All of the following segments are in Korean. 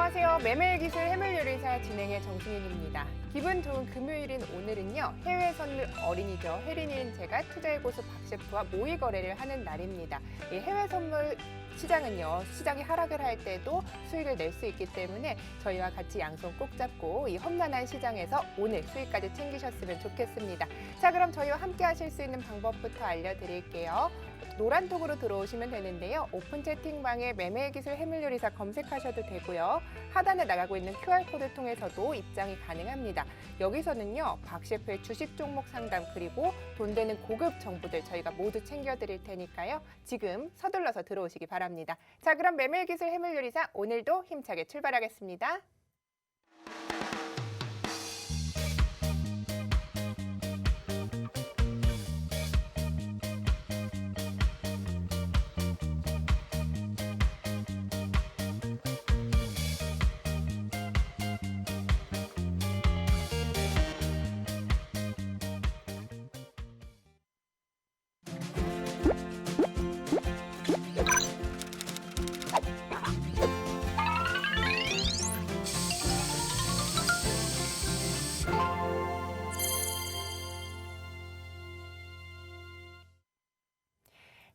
안녕하세요. 매매기술 해물요리사 진행의 정승윤입니다. 기분 좋은 금요일인 오늘은요. 해외 선물 어린이죠. 혜린이인 제가 투자의 고수 박 셰프와 모의 거래를 하는 날입니다. 이 해외 선물 시장은요. 시장이 하락을 할 때도 수익을 낼 수 있기 때문에 저희와 같이 양손 꼭 잡고 이 험난한 시장에서 오늘 수익까지 챙기셨으면 좋겠습니다. 자, 그럼 저희와 함께 하실 수 있는 방법부터 알려드릴게요. 노란톡으로 들어오시면 되는데요. 오픈 채팅방에 매매기술 해물요리사 검색하셔도 되고요. 하단에 나가고 있는 QR코드 통해서도 입장이 가능합니다. 여기서는요. 박 셰프의 주식 종목 상담 그리고 돈 되는 고급 정보들 저희가 모두 챙겨드릴 테니까요. 지금 서둘러서 들어오시기 바랍니다. 자, 그럼 매매기술 해물요리사 오늘도 힘차게 출발하겠습니다.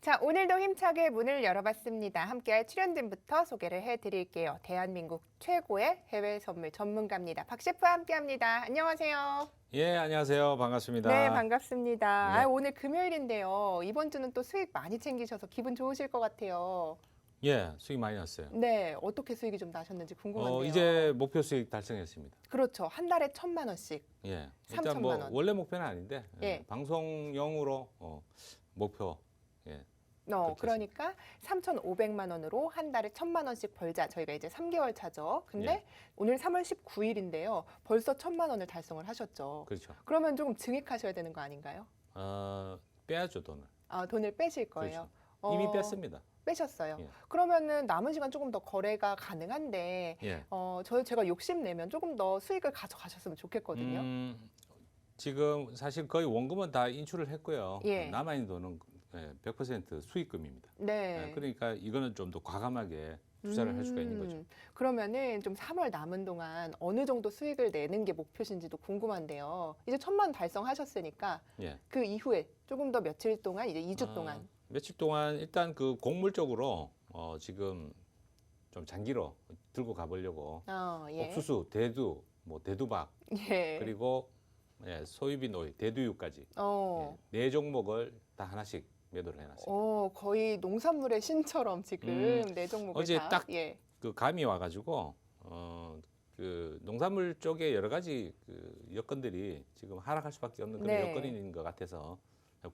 자, 오늘도 힘차게 문을 열어봤습니다. 함께할 출연진부터 소개를 해드릴게요. 대한민국 최고의 해외 선물 전문가입니다. 박 셰프와 함께합니다. 안녕하세요. 예, 안녕하세요. 반갑습니다. 네, 반갑습니다. 네. 오늘 금요일인데요. 이번 주는 또 수익 많이 챙기셔서 기분 좋으실 것 같아요. 예, 수익 많이 났어요. 네, 어떻게 수익이 좀 나셨는지 궁금한데요. 이제 목표 수익 달성했습니다. 그렇죠. 한 달에 1,000만 원씩. 예, 3,000만 일단 뭐 원. 원래 목표는 아닌데 예. 방송용으로 목표. 예, 그러니까 3,500만 원으로 한 달에 1,000만 원씩 벌자. 저희가 이제 3개월 차죠. 근데 예. 오늘 3월 19일인데요. 벌써 1,000만 원을 달성을 하셨죠. 그렇죠. 그러면 조금 증액하셔야 되는 거 아닌가요? 빼야죠 돈을. 아, 돈을 빼실 거예요. 그렇죠. 이미 뺐습니다. 빼셨어요. 예. 그러면은 남은 시간 조금 더 거래가 가능한데 예. 제가 욕심내면 조금 더 수익을 가져가셨으면 좋겠거든요. 지금 사실 거의 원금은 다 인출을 했고요. 예. 남아있는 돈은 100% 수익금입니다. 네. 그러니까 이거는 좀 더 과감하게 투자를 할 수가 있는 거죠. 그러면은 좀 3월 남은 동안 어느 정도 수익을 내는 게 목표신지도 궁금한데요. 이제 1,000만 원 달성하셨으니까 예. 그 이후에 조금 더 며칠 동안 이제 2주 동안 며칠 동안 일단 그 곡물적으로 지금 좀 장기로 들고 가보려고 예. 옥수수, 대두, 뭐 대두박 예. 그리고 소이빈 오일, 대두유까지 네 종목을 다 하나씩 매도를 해놨습니다. 거의 농산물의 신처럼 지금 네 종목을 어제 다. 딱 예. 그 감이 와가지고 그 농산물 쪽에 여러 가지 그 여건들이 지금 하락할 수밖에 없는 그런 네. 여건인 것 같아서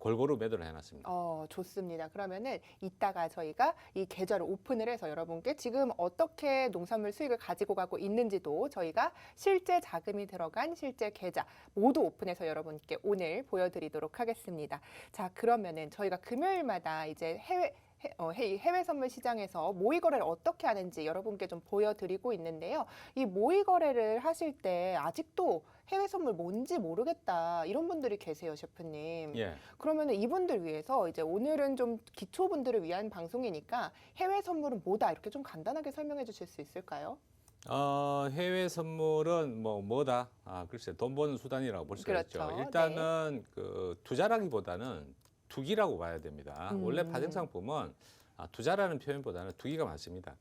골고루 매도를 해놨습니다. 좋습니다. 그러면은 이따가 저희가 이 계좌를 오픈을 해서 여러분께 지금 어떻게 농산물 수익을 가지고 가고 있는지도 저희가 실제 자금이 들어간 실제 계좌 모두 오픈해서 여러분께 오늘 보여드리도록 하겠습니다. 자, 그러면은 저희가 금요일마다 이제 해외 선물 시장에서 모의 거래를 어떻게 하는지 여러분께 좀 보여드리고 있는데요. 이 모의 거래를 하실 때 아직도 해외 선물 뭔지 모르겠다 이런 분들이 계세요, 셰프님. 예. 그러면 이분들 위해서 이제 오늘은 좀 기초분들을 위한 방송이니까 해외 선물은 뭐다 이렇게 좀 간단하게 설명해 주실 수 있을까요? 해외 선물은 뭐다? 글쎄 돈 버는 수단이라고 볼 수가 그렇죠. 있죠. 일단은 그 투자라기보다는 투기라고 봐야 됩니다. 원래 파생상품은 투자라는 표현보다는 투기가 많습니다.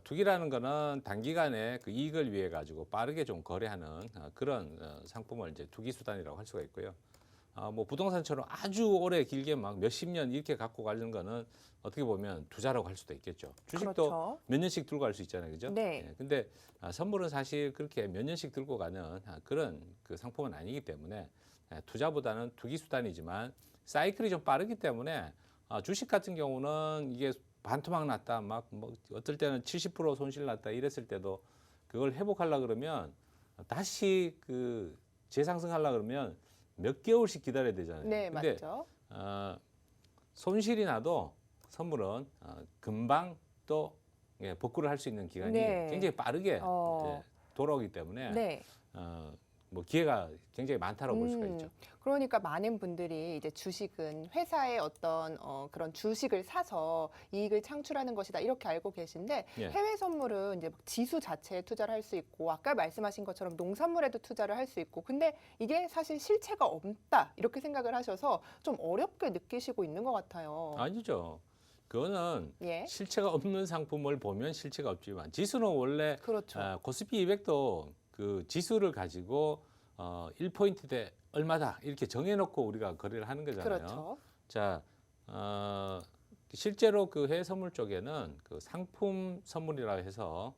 투기라는 거는 단기간에 그 이익을 위해 가지고 빠르게 좀 거래하는 그런 상품을 이제 투기 수단이라고 할 수가 있고요. 뭐 부동산처럼 아주 오래 길게 막 몇십 년 이렇게 갖고 가는 거는 어떻게 보면 투자라고 할 수도 있겠죠. 주식도 그렇죠. 몇 년씩 들고 갈 수 있잖아요, 그죠? 네. 근데 선물은 사실 그렇게 몇 년씩 들고 가는 그런 그 상품은 아니기 때문에 투자보다는 투기 수단이지만 사이클이 좀 빠르기 때문에 주식 같은 경우는 이게 반토막 났다, 막 뭐 어떨 때는 70% 손실 났다 이랬을 때도 그걸 회복하려 그러면 다시 그 재상승하려 그러면 몇 개월씩 기다려야 되잖아요. 네, 근데 맞죠. 손실이 나도 선물은 금방 또 복구를 할 수 있는 기간이 네. 굉장히 빠르게 돌아오기 때문에 네. 뭐 기회가 굉장히 많다고 볼 수가 있죠. 그러니까 많은 분들이 이제 주식은 회사의 어떤 그런 주식을 사서 이익을 창출하는 것이다 이렇게 알고 계신데 예. 해외 선물은 이제 막 지수 자체에 투자를 할 수 있고 아까 말씀하신 것처럼 농산물에도 투자를 할 수 있고 근데 이게 사실 실체가 없다 이렇게 생각을 하셔서 좀 어렵게 느끼시고 있는 것 같아요. 아니죠. 그거는 예. 실체가 없는 상품을 보면 실체가 없지만 지수는 원래 그렇죠. 코스피 200도 그 지수를 가지고 1포인트대 얼마다 이렇게 정해놓고 우리가 거래를 하는 거잖아요. 그렇죠. 자, 실제로 그 해외 선물 쪽에는 그 상품 선물이라 해서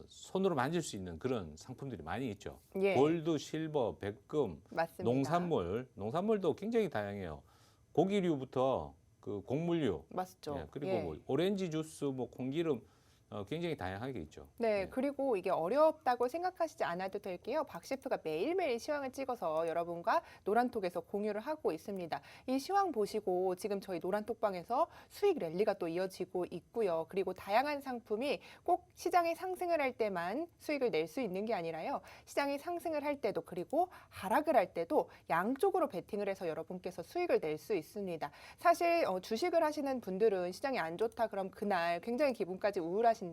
손으로 만질 수 있는 그런 상품들이 많이 있죠. 예. 골드, 실버, 백금, 맞습니다. 농산물도 굉장히 다양해요. 고기류부터 그 곡물류, 맞죠. 예, 그리고 예. 뭐 오렌지 주스, 뭐 콩기름 굉장히 다양하게 있죠. 네, 예. 그리고 이게 어렵다고 생각하시지 않아도 될게요. 박 셰프가 매일매일 시황을 찍어서 여러분과 노란톡에서 공유를 하고 있습니다. 이 시황 보시고 지금 저희 노란톡방에서 수익 랠리가 또 이어지고 있고요. 그리고 다양한 상품이 꼭 시장이 상승을 할 때만 수익을 낼 수 있는 게 아니라요. 시장이 상승을 할 때도 그리고 하락을 할 때도 양쪽으로 베팅을 해서 여러분께서 수익을 낼 수 있습니다. 사실 주식을 하시는 분들은 시장이 안 좋다 그럼 그날 굉장히 기분까지 우울하신데요.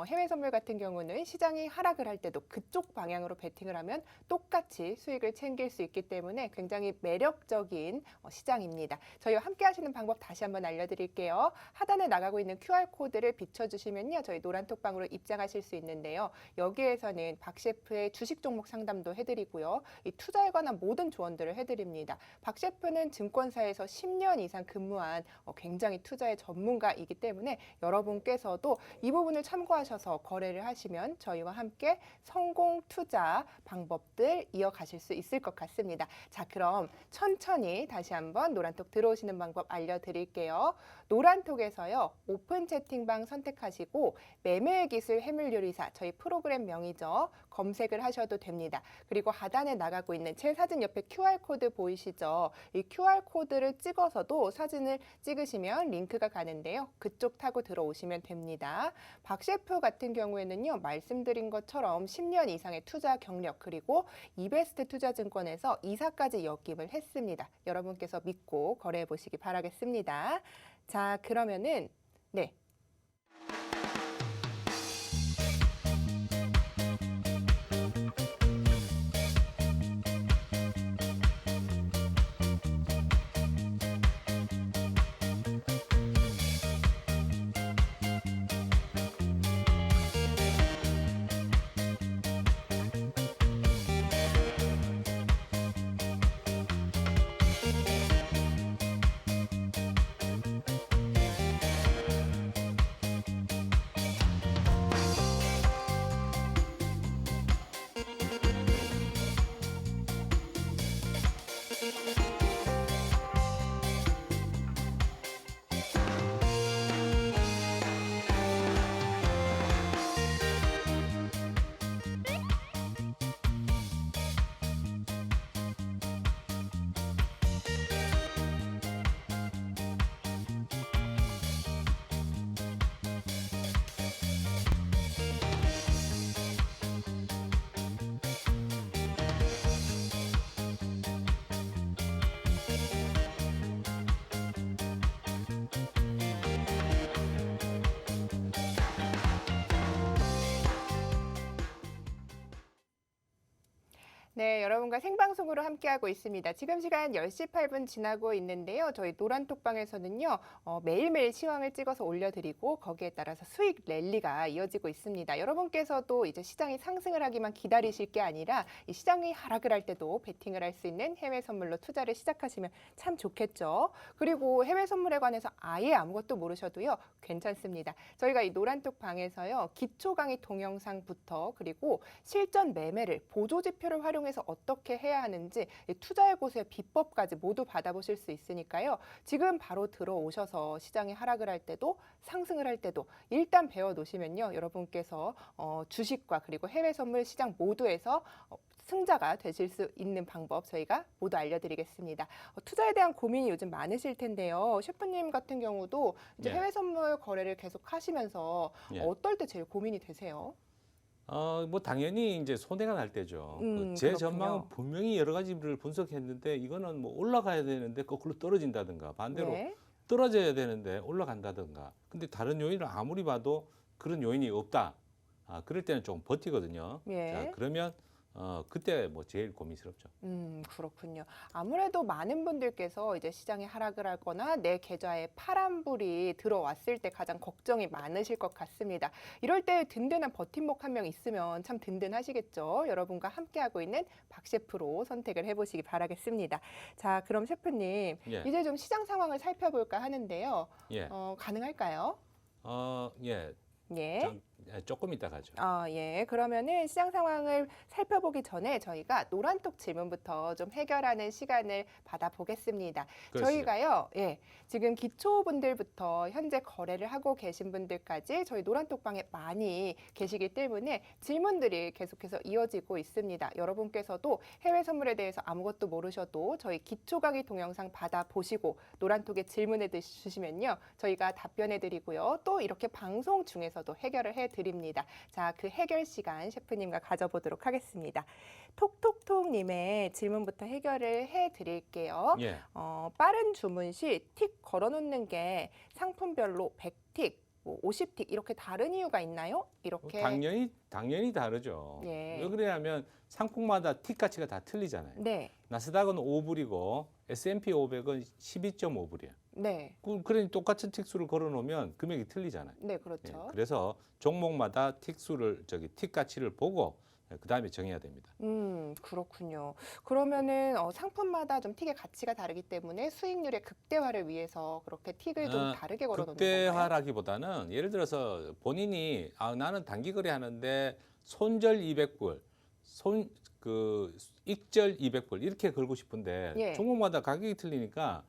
해외 선물 같은 경우는 시장이 하락을 할 때도 그쪽 방향으로 베팅을 하면 똑같이 수익을 챙길 수 있기 때문에 굉장히 매력적인 시장입니다. 저희와 함께 하시는 방법 다시 한번 알려드릴게요. 하단에 나가고 있는 QR코드를 비춰주시면요. 저희 노란톡방으로 입장하실 수 있는데요. 여기에서는 박 셰프의 주식 종목 상담도 해드리고요. 이 투자에 관한 모든 조언들을 해드립니다. 박 셰프는 증권사에서 10년 이상 근무한 굉장히 투자의 전문가이기 때문에 여러분께서도 이 부분을 참고하셔서 거래를 하시면 저희와 함께 성공 투자 방법들 이어가실 수 있을 것 같습니다. 자, 그럼 천천히 다시 한번 노란톡 들어오시는 방법 알려드릴게요. 노란톡에서요. 오픈 채팅방 선택하시고 매매의 기술 해물요리사 저희 프로그램 명이죠. 검색을 하셔도 됩니다. 그리고 하단에 나가고 있는 제 사진 옆에 QR코드 보이시죠? 이 QR코드를 찍어서도 사진을 찍으시면 링크가 가는데요. 그쪽 타고 들어오시면 됩니다. 박 셰프 같은 경우에는요. 말씀드린 것처럼 10년 이상의 투자 경력 그리고 이베스트 투자증권에서 이사까지 역임을 했습니다. 여러분께서 믿고 거래해 보시기 바라겠습니다. 자, 그러면은 네. 네, 여러분과 생방송으로 함께하고 있습니다. 지금 시간 10시 8분 지나고 있는데요. 저희 노란톡방에서는요. 매일매일 시황을 찍어서 올려드리고 거기에 따라서 수익 랠리가 이어지고 있습니다. 여러분께서도 이제 시장이 상승을 하기만 기다리실 게 아니라 이 시장이 하락을 할 때도 베팅을 할 수 있는 해외 선물로 투자를 시작하시면 참 좋겠죠. 그리고 해외 선물에 관해서 아예 아무것도 모르셔도요. 괜찮습니다. 저희가 이 노란톡방에서요. 기초 강의 동영상부터 그리고 실전 매매를 보조지표를 활용해서 어떻게 해야 하는지 투자의 고수의 비법까지 모두 받아보실 수 있으니까요. 지금 바로 들어오셔서 시장이 하락을 할 때도 상승을 할 때도 일단 배워놓으시면요. 여러분께서 주식과 그리고 해외 선물 시장 모두에서 승자가 되실 수 있는 방법 저희가 모두 알려드리겠습니다. 투자에 대한 고민이 요즘 많으실 텐데요. 셰프님 같은 경우도 이제 네. 해외 선물 거래를 계속 하시면서 예. 어떨 때 제일 고민이 되세요? 뭐 당연히 이제 손해가 날 때죠. 제 그렇군요. 전망은 분명히 여러 가지를 분석했는데 이거는 뭐 올라가야 되는데 거꾸로 떨어진다든가 반대로 네. 떨어져야 되는데 올라간다든가. 근데 다른 요인을 아무리 봐도 그런 요인이 없다. 그럴 때는 좀 버티거든요. 예. 자, 그러면 그때 뭐 제일 고민스럽죠. 그렇군요. 아무래도 많은 분들께서 이제 시장이 하락을 하거나 내 계좌에 파란불이 들어왔을 때 가장 걱정이 많으실 것 같습니다. 이럴 때 든든한 버팀목 한 명 있으면 참 든든하시겠죠. 여러분과 함께하고 있는 박 셰프로 선택을 해보시기 바라겠습니다. 자, 그럼 셰프님, 예. 이제 좀 시장 상황을 살펴볼까 하는데요. 예. 가능할까요? 예. 예. 조금 이따 가죠. 예. 그러면은 시장 상황을 살펴보기 전에 저희가 노란톡 질문부터 좀 해결하는 시간을 받아보겠습니다. 그러시죠. 저희가요, 지금 기초분들부터 현재 거래를 하고 계신 분들까지 저희 노란톡방에 많이 계시기 때문에 질문들이 계속해서 이어지고 있습니다. 여러분께서도 해외 선물에 대해서 아무것도 모르셔도 저희 기초 강의 동영상 받아보시고 노란톡에 질문해 주시면요, 저희가 답변해 드리고요. 또 이렇게 방송 중에서도 해결을 해 드립니다. 자, 그 해결 시간 셰프님과 가져보도록 하겠습니다. 톡톡톡님의 질문부터 해결을 해 드릴게요. 예. 빠른 주문 시 틱 걸어놓는 게 상품별로 100틱, 뭐 50틱 이렇게 다른 이유가 있나요? 이렇게. 당연히 다르죠. 예. 왜 그러냐면 상품마다 틱 가치가 다 틀리잖아요. 네. 나스닥은 5불이고 S&P 500은 12.5불이에요. 네. 그러니 똑같은 틱수를 걸어놓으면 금액이 틀리잖아요. 네, 예, 그렇죠. 그래서 종목마다 틱 가치를 보고 그다음에 정해야 됩니다. 그렇군요. 그러면은 상품마다 좀 틱의 가치가 다르기 때문에 수익률의 극대화를 위해서 그렇게 틱을 좀 다르게 걸어놓는 건가요? 극대화라기보다는 예를 들어서 본인이 나는 단기 거래하는데 손절 200불, 익절 200불 이렇게 걸고 싶은데 예. 종목마다 가격이 틀리니까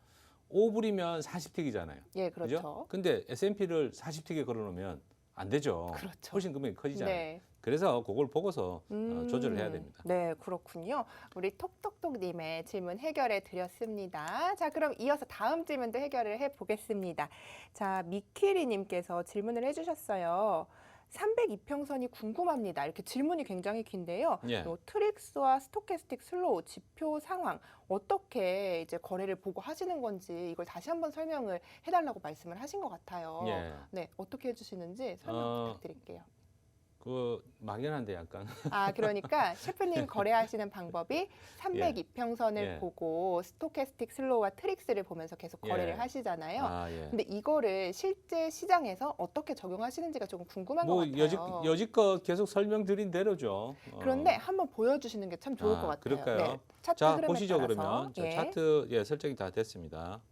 5불이면 40틱이잖아요. 예, 그죠? 그렇죠. 근데 S&P를 40틱에 걸어놓으면 안 되죠. 그렇죠. 훨씬 금액이 커지잖아요. 네. 그래서 그걸 보고서 조절을 해야 됩니다. 네, 그렇군요. 우리 톡톡톡님의 질문 해결해 드렸습니다. 자, 그럼 이어서 다음 질문도 해결을 해 보겠습니다. 자, 미키리님께서 질문을 해주셨어요. 302평선이 궁금합니다. 이렇게 질문이 굉장히 긴데요. 예. 트릭스와 스토캐스틱 슬로우 지표 상황 어떻게 이제 거래를 보고 하시는 건지 이걸 다시 한번 설명을 해달라고 말씀을 하신 것 같아요. 예. 네, 어떻게 해주시는지 설명 부탁드릴게요. 막연한데 약간. 그러니까 셰프님 거래하시는 방법이 302평선을 예. 보고 스토캐스틱 슬로우와 트릭스를 보면서 계속 거래를 예. 하시잖아요. 예. 근데 이거를 실제 시장에서 어떻게 적용하시는지가 조금 궁금한 것 뭐 같아요. 여지껏 계속 설명드린 대로죠. 그런데 한번 보여주시는 게 참 좋을 것 같아요. 그럴까요? 네, 차트 자, 흐름에 보시죠. 따라서. 그러면 예. 차트 설정이 다 됐습니다.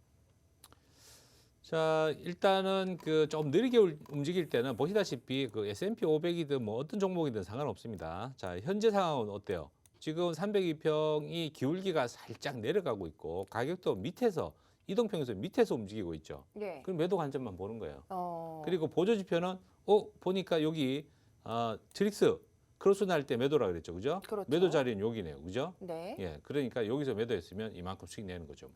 자, 일단은 좀 느리게 움직일 때는 보시다시피 S&P 500이든 뭐 어떤 종목이든 상관없습니다. 자, 현재 상황은 어때요? 지금 302평이 기울기가 살짝 내려가고 있고 가격도 밑에서 이동평균선 밑에서 움직이고 있죠. 예. 그럼 매도 관점만 보는 거예요. 그리고 그리고 보조 지표는 보니까 여기 트릭스 크로스 날 때 매도라 그랬죠, 그죠? 그렇죠. 매도 자리는 여기네요, 그죠? 네. 예, 그러니까 여기서 매도했으면 이만큼 수익 내는 거죠.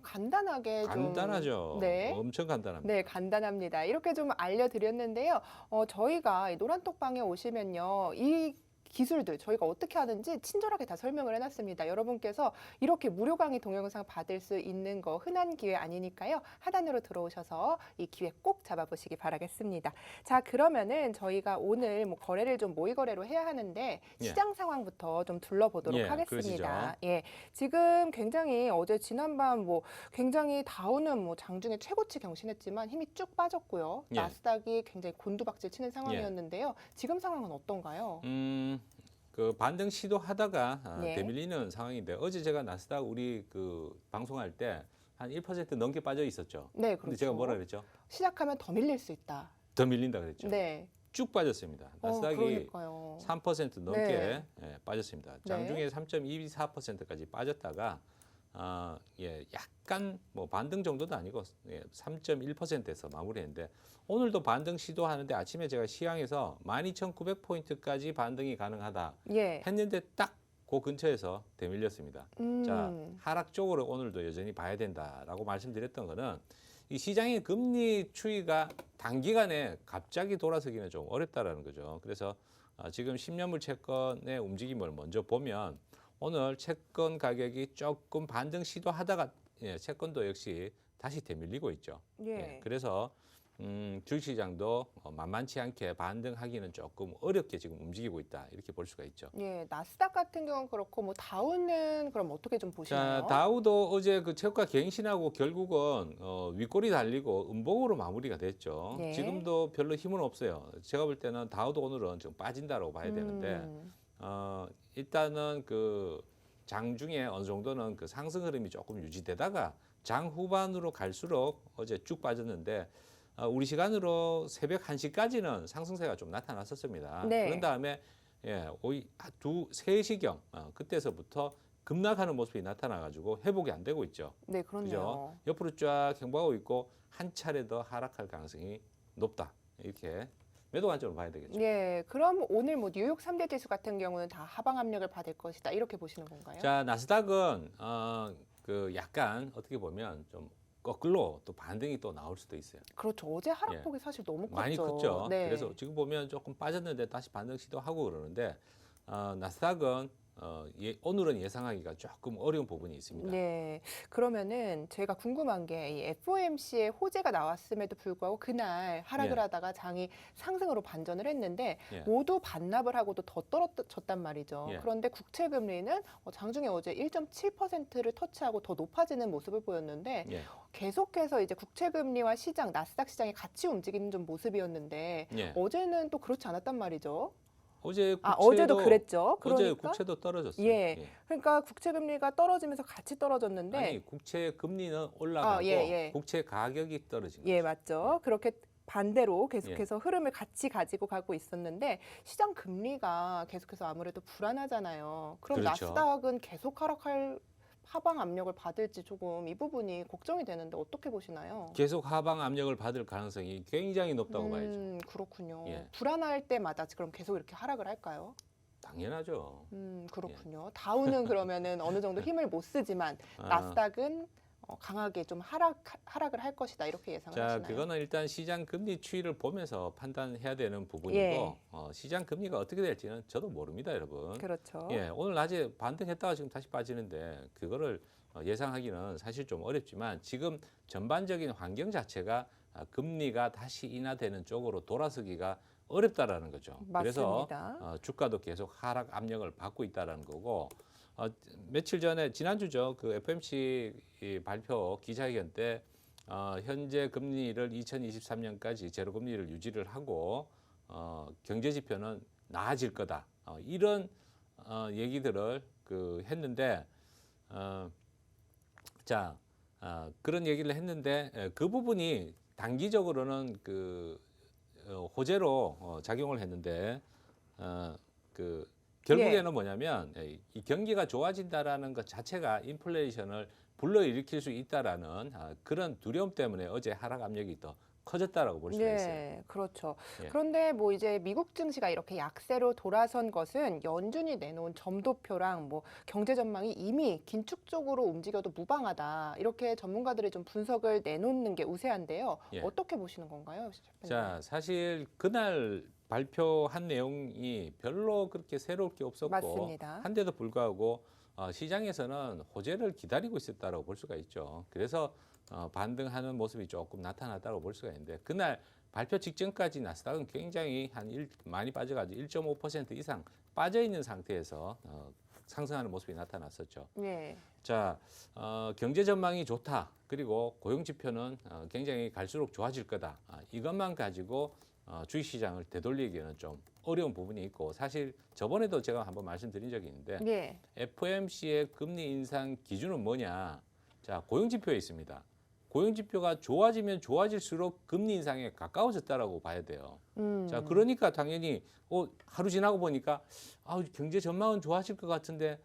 간단하게 간단하죠. 네. 엄청 간단합니다. 네, 간단합니다. 이렇게 좀 알려드렸는데요. 저희가 이 노란톡방에 오시면요, 이 기술들 저희가 어떻게 하는지 친절하게 다 설명을 해놨습니다. 여러분께서 이렇게 무료 강의 동영상 받을 수 있는 거 흔한 기회 아니니까요. 하단으로 들어오셔서 이 기회 꼭 잡아보시기 바라겠습니다. 자, 그러면은 저희가 오늘 뭐 거래를 좀 모의 거래로 해야 하는데 시장 상황부터 좀 둘러보도록 하겠습니다. 예, 지금 굉장히 어제 지난밤 뭐 굉장히 다우는 뭐 장중에 최고치 경신했지만 힘이 쭉 빠졌고요. 나스닥이 굉장히 곤두박질 치는 상황이었는데요. 지금 상황은 어떤가요? 반등 시도하다가 되밀리는 상황인데 어제 제가 나스닥 우리 방송할 때 한 1% 넘게 빠져 있었죠. 네, 그런데 제가 뭐라 그랬죠? 시작하면 더 밀릴 수 있다. 더 밀린다 그랬죠. 네. 쭉 빠졌습니다. 나스닥이 그러니까요. 3% 넘게 빠졌습니다. 네. 장중에 3.24%까지 빠졌다가 약간 뭐 반등 정도도 아니고 3.1%에서 마무리했는데 오늘도 반등 시도하는데 아침에 제가 시황에서 12,900포인트까지 반등이 가능하다 했는데 딱 그 근처에서 되밀렸습니다. 자, 하락 쪽으로 오늘도 여전히 봐야 된다라고 말씀드렸던 거는 이 시장의 금리 추이가 단기간에 갑자기 돌아서기는 좀 어렵다라는 거죠. 그래서 지금 10년물 채권의 움직임을 먼저 보면 오늘 채권 가격이 조금 반등 시도하다가 채권도 역시 다시 되밀리고 있죠. 그래서 주식시장도 만만치 않게 반등하기는 조금 어렵게 지금 움직이고 있다 이렇게 볼 수가 있죠. 나스닥 같은 경우는 그렇고 뭐 다우는 그럼 어떻게 좀 보시나요? 자, 다우도 어제 그 최고가 갱신하고 결국은 윗골이 달리고 음봉으로 마무리가 됐죠. 지금도 별로 힘은 없어요. 제가 볼 때는 다우도 오늘은 좀 빠진다라고 봐야 되는데 일단은 그 장중에 어느 정도는 그 상승 흐름이 조금 유지되다가 장 후반으로 갈수록 어제 쭉 빠졌는데 우리 시간으로 새벽 1시까지는 상승세가 좀 나타났었습니다. 그런 다음에 오이 3시경 그때서부터 급락하는 모습이 나타나가지고 회복이 안 되고 있죠. 네, 그렇네요. 그죠? 옆으로 쫙 행보하고 있고 한 차례 더 하락할 가능성이 높다. 이렇게 매도 관점으로 봐야 되겠죠. 그럼 오늘 뭐 뉴욕 3대 지수 같은 경우는 다 하방 압력을 받을 것이다. 이렇게 보시는 건가요? 자, 나스닥은 그 약간 어떻게 보면 좀 거꾸로 또 반등이 또 나올 수도 있어요. 그렇죠. 어제 하락폭이 사실 너무 컸죠. 많이 컸죠. 그래서 지금 보면 조금 빠졌는데 다시 반등 시도하고 그러는데 나스닥은 오늘은 예상하기가 조금 어려운 부분이 있습니다. 그러면은 제가 궁금한 게 이 FOMC의 호재가 나왔음에도 불구하고 그날 하락을 하다가 장이 상승으로 반전을 했는데 모두 반납을 하고도 더 떨어졌단 말이죠. 그런데 국채 금리는 장중에 어제 1.7%를 터치하고 더 높아지는 모습을 보였는데 계속해서 이제 국채 금리와 시장, 나스닥 시장이 같이 움직이는 좀 모습이었는데 어제는 또 그렇지 않았단 말이죠. 어제도 그랬죠. 어제 국채도 떨어졌어요. 그러니까 국채 금리가 떨어지면서 같이 떨어졌는데 아니, 국채 금리는 올라가고 국채 가격이 떨어진 거죠. 맞죠. 그렇게 반대로 계속해서 흐름을 같이 가지고 가고 있었는데 시장 금리가 계속해서 아무래도 불안하잖아요. 그럼 나스닥은 계속 하락할 하방 압력을 받을지 조금 이 부분이 걱정이 되는데 어떻게 보시나요? 계속 하방 압력을 받을 가능성이 굉장히 높다고 봐야죠. 그렇군요. 불안할 때마다 그럼 계속 이렇게 하락을 할까요? 당연하죠. 그렇군요. 다우는 그러면은 어느 정도 힘을 못 쓰지만 나스닥은 강하게 좀 하락을 할 것이다 이렇게 예상하시나요? 그거는 일단 시장 금리 추이를 보면서 판단해야 되는 부분이고 시장 금리가 어떻게 될지는 저도 모릅니다, 여러분. 그렇죠. 오늘 낮에 반등했다가 지금 다시 빠지는데 그거를 예상하기는 사실 좀 어렵지만 지금 전반적인 환경 자체가 금리가 다시 인하되는 쪽으로 돌아서기가 어렵다라는 거죠. 맞습니다. 그래서 주가도 계속 하락 압력을 받고 있다라는 거고. 며칠 전에 지난주죠. 그 FOMC 발표 기자회견 때 현재 금리를 2023년까지 제로 금리를 유지를 하고 경제 지표는 나아질 거다. 이런 얘기들을 했는데 그런 얘기를 했는데 그 부분이 단기적으로는 호재로 작용을 했는데 결국에는 뭐냐면 이 경기가 좋아진다라는 것 자체가 인플레이션을 불러일으킬 수 있다라는 그런 두려움 때문에 어제 하락 압력이 더 커졌다라고 볼 수가 있어요. 그렇죠. 그런데 뭐 이제 미국 증시가 이렇게 약세로 돌아선 것은 연준이 내놓은 점도표랑 뭐 경제 전망이 이미 긴축적으로 움직여도 무방하다. 이렇게 전문가들이 좀 분석을 내놓는 게 우세한데요. 어떻게 보시는 건가요? 자, 사실 그날 발표한 내용이 별로 그렇게 새로울 게 없었고 맞습니다. 한데도 불구하고 시장에서는 호재를 기다리고 있었다고 볼 수가 있죠. 그래서 반등하는 모습이 조금 나타났다고 볼 수가 있는데 그날 발표 직전까지 나스닥은 굉장히 많이 빠져가지고 1.5% 이상 빠져 있는 상태에서 상승하는 모습이 나타났었죠. 자, 경제 전망이 좋다. 그리고 고용 지표는 굉장히 갈수록 좋아질 거다. 이것만 가지고 주식시장을 되돌리기에는 좀 어려운 부분이 있고 사실 저번에도 제가 한번 말씀드린 적이 있는데 FOMC의 금리 인상 기준은 뭐냐? 자, 고용 지표에 있습니다. 고용 지표가 좋아지면 좋아질수록 금리 인상에 가까워졌다라고 봐야 돼요. 자, 그러니까 당연히 하루 지나고 보니까 경제 전망은 좋아질 것 같은데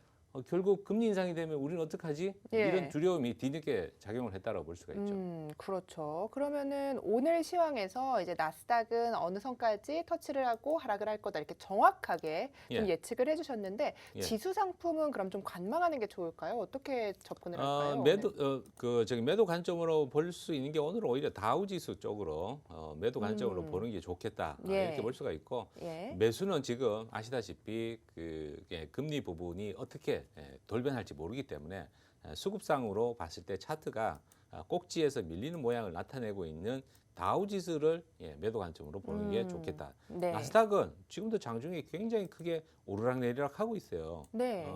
결국 금리 인상이 되면 우리는 어떡하지? 예. 이런 두려움이 뒤늦게 작용을 했다고 볼 수가 있죠. 그렇죠. 그러면은 오늘 시황에서 이제 나스닥은 어느 선까지 터치를 하고 하락을 할 거다 이렇게 정확하게 좀 예. 예측을 해주셨는데 예. 지수 상품은 그럼 좀 관망하는 게 좋을까요? 어떻게 접근을 할까요? 매도 관점으로 볼 수 있는 게 오늘은 오히려 다우지수 쪽으로 매도 관점으로 보는 게 좋겠다 예. 이렇게 볼 수가 있고 예. 매수는 지금 아시다시피 금리 부분이 어떻게 돌변할지 모르기 때문에 수급상으로 봤을 때 차트가 꼭지에서 밀리는 모양을 나타내고 있는 다우지수를 매도 관점으로 보는 게 좋겠다. 네. 나스닥은 지금도 장중에 굉장히 크게 오르락내리락 하고 있어요. 네.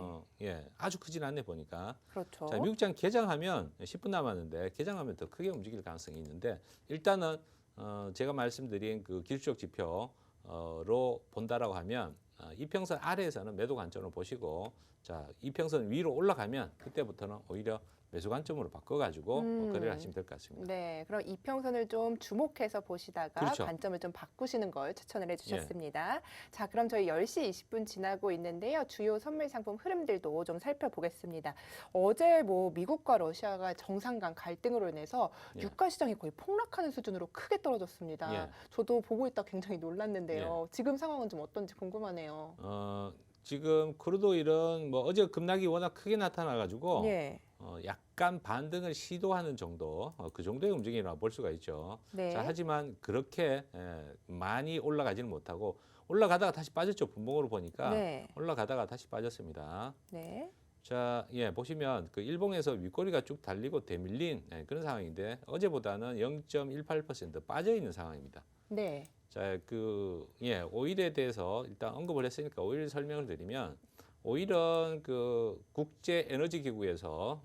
아주 크진 않네 보니까. 그렇죠. 자, 미국장 개장하면 10분 남았는데 개장하면 더 크게 움직일 가능성이 있는데 일단은 제가 말씀드린 그 기술적 지표로 본다라고 하면 이평선 아래에서는 매도 관점으로 보시고 자, 이평선 위로 올라가면 그때부터는 오히려 매수 관점으로 바꿔가지고 거래를 하시면 될 것 같습니다. 네, 그럼 이평선을 좀 주목해서 보시다가 그렇죠. 관점을 좀 바꾸시는 걸 추천을 해주셨습니다. 자, 그럼 저희 10시 20분 지나고 있는데요. 주요 선물 상품 흐름들도 좀 살펴보겠습니다. 어제 뭐 미국과 러시아가 정상 간 갈등으로 인해서 예. 유가 시장이 거의 폭락하는 수준으로 크게 떨어졌습니다. 예. 저도 보고 있다 굉장히 놀랐는데요. 지금 상황은 좀 어떤지 궁금하네요. 지금 크루드 오일은 뭐 어제 급락이 워낙 크게 나타나가지고 예. 약간 반등을 시도하는 정도, 그 정도의 움직임이라고 볼 수가 있죠. 네. 자, 하지만 그렇게 많이 올라가지는 못하고 올라가다가 다시 빠졌죠. 분봉으로 보니까 네. 올라가다가 다시 빠졌습니다. 네. 자, 보시면 그 일봉에서 윗꼬리가 쭉 달리고 대밀린 그런 상황인데 어제보다는 0.18% 빠져 있는 상황입니다. 네. 자, 오일에 대해서 일단 언급을 했으니까 오일 설명을 드리면 오일은 그 국제 에너지 기구에서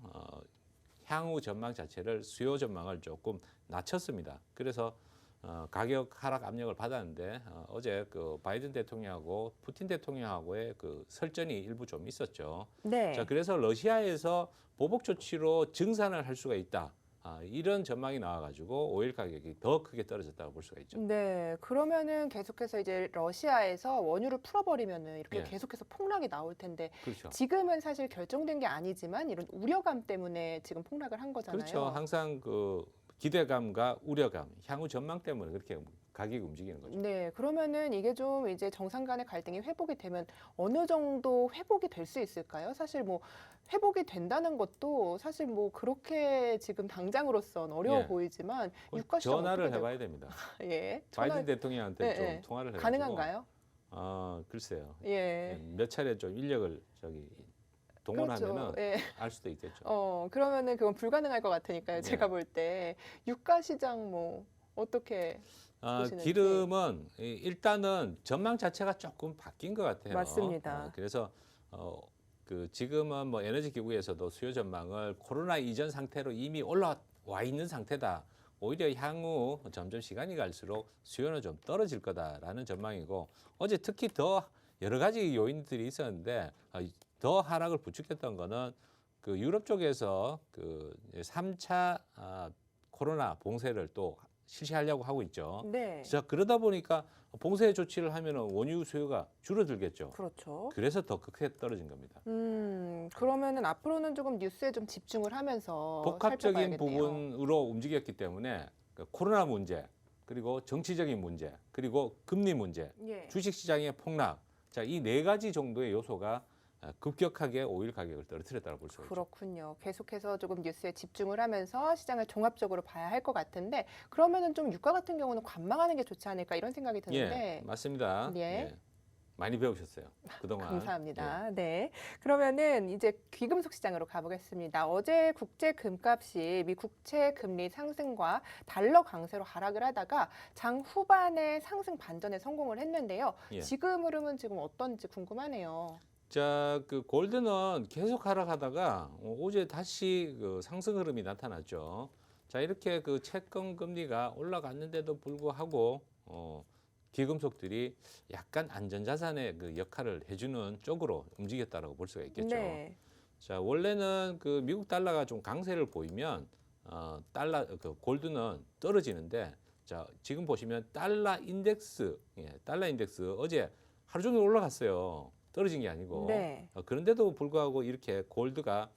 향후 전망 자체를 수요 전망을 조금 낮췄습니다. 그래서 가격 하락 압력을 받았는데 어제 그 바이든 대통령하고 푸틴 대통령하고의 그 설전이 일부 좀 있었죠. 네. 자, 그래서 러시아에서 보복 조치로 증산을 할 수가 있다. 이런 전망이 나와가지고 오일 가격이 더 크게 떨어졌다고 볼 수가 있죠. 네, 그러면은 계속해서 이제 러시아에서 원유를 풀어버리면은 이렇게 예. 계속해서 폭락이 나올 텐데 그렇죠. 지금은 사실 결정된 게 아니지만 이런 우려감 때문에 지금 폭락을 한 거잖아요. 그렇죠. 항상 그 기대감과 우려감, 향후 전망 때문에 그렇게 가격이 움직이는 거죠. 네, 그러면은 이게 좀 이제 정상 간의 갈등이 회복이 되면 어느 정도 회복이 될 수 있을까요? 사실 뭐 회복이 된다는 것도 사실 뭐 그렇게 지금 당장으로선 어려워 예. 보이지만 유가 시장 전화를 어떻게 해봐야 됩니다. 예, 바이든 대통령한테 네, 좀 네. 통화를 해가지고 가능한가요? 글쎄요. 예. 몇 차례 좀 인력을 동원하면은 그렇죠. 예. 알 수도 있겠죠. 그러면은 그건 불가능할 것 같으니까요. 네. 제가 볼 때 유가 시장 뭐 어떻게 보시는지. 기름은 일단은 전망 자체가 조금 바뀐 것 같아요. 맞습니다. 그래서 지금은 뭐 에너지 기구에서도 수요 전망을 코로나 이전 상태로 이미 올라와 있는 상태다. 오히려 향후 점점 시간이 갈수록 수요는 좀 떨어질 거다라는 전망이고 어제 특히 더 여러 가지 요인들이 있었는데 더 하락을 부추겼던 거는 그 유럽 쪽에서 그 3차 코로나 봉쇄를 또 실시하려고 하고 있죠. 네. 자, 그러다 보니까 봉쇄 조치를 하면 원유 수요가 줄어들겠죠. 그렇죠. 그래서 더 크게 떨어진 겁니다. 그러면은 앞으로는 조금 뉴스에 좀 집중을 하면서 복합적인 살펴봐야겠네요. 부분으로 움직였기 때문에 그 코로나 문제, 그리고 정치적인 문제, 그리고 금리 문제, 예. 주식시장의 폭락. 자, 이 네 가지 정도의 요소가 급격하게 오일 가격을 떨어뜨렸다고 볼 수 있죠. 그렇군요. 계속해서 조금 뉴스에 집중을 하면서 시장을 종합적으로 봐야 할 것 같은데 그러면은 좀 유가 같은 경우는 관망하는 게 좋지 않을까 이런 생각이 드는데 맞습니다. 예. 많이 배우셨어요. 그동안. 감사합니다. 네. 그러면은 이제 귀금속 시장으로 가보겠습니다. 어제 국제 금값이 미 국채 금리 상승과 달러 강세로 하락을 하다가 장 후반에 상승 반전에 성공을 했는데요. 예. 지금 흐름은 지금 어떤지 궁금하네요. 자, 그 골드는 계속 하락하다가 어제 다시 그 상승 흐름이 나타났죠. 자, 이렇게 그 채권 금리가 올라갔는데도 불구하고 귀금속들이 약간 안전자산의 그 역할을 해주는 쪽으로 움직였다라고 볼 수가 있겠죠. 네. 자, 원래는 그 미국 달러가 좀 강세를 보이면 그 골드는 떨어지는데 자, 지금 보시면 달러 인덱스 어제 하루 종일 올라갔어요. 떨어진 게 아니고 네. 그런데도 불구하고 이렇게 골드가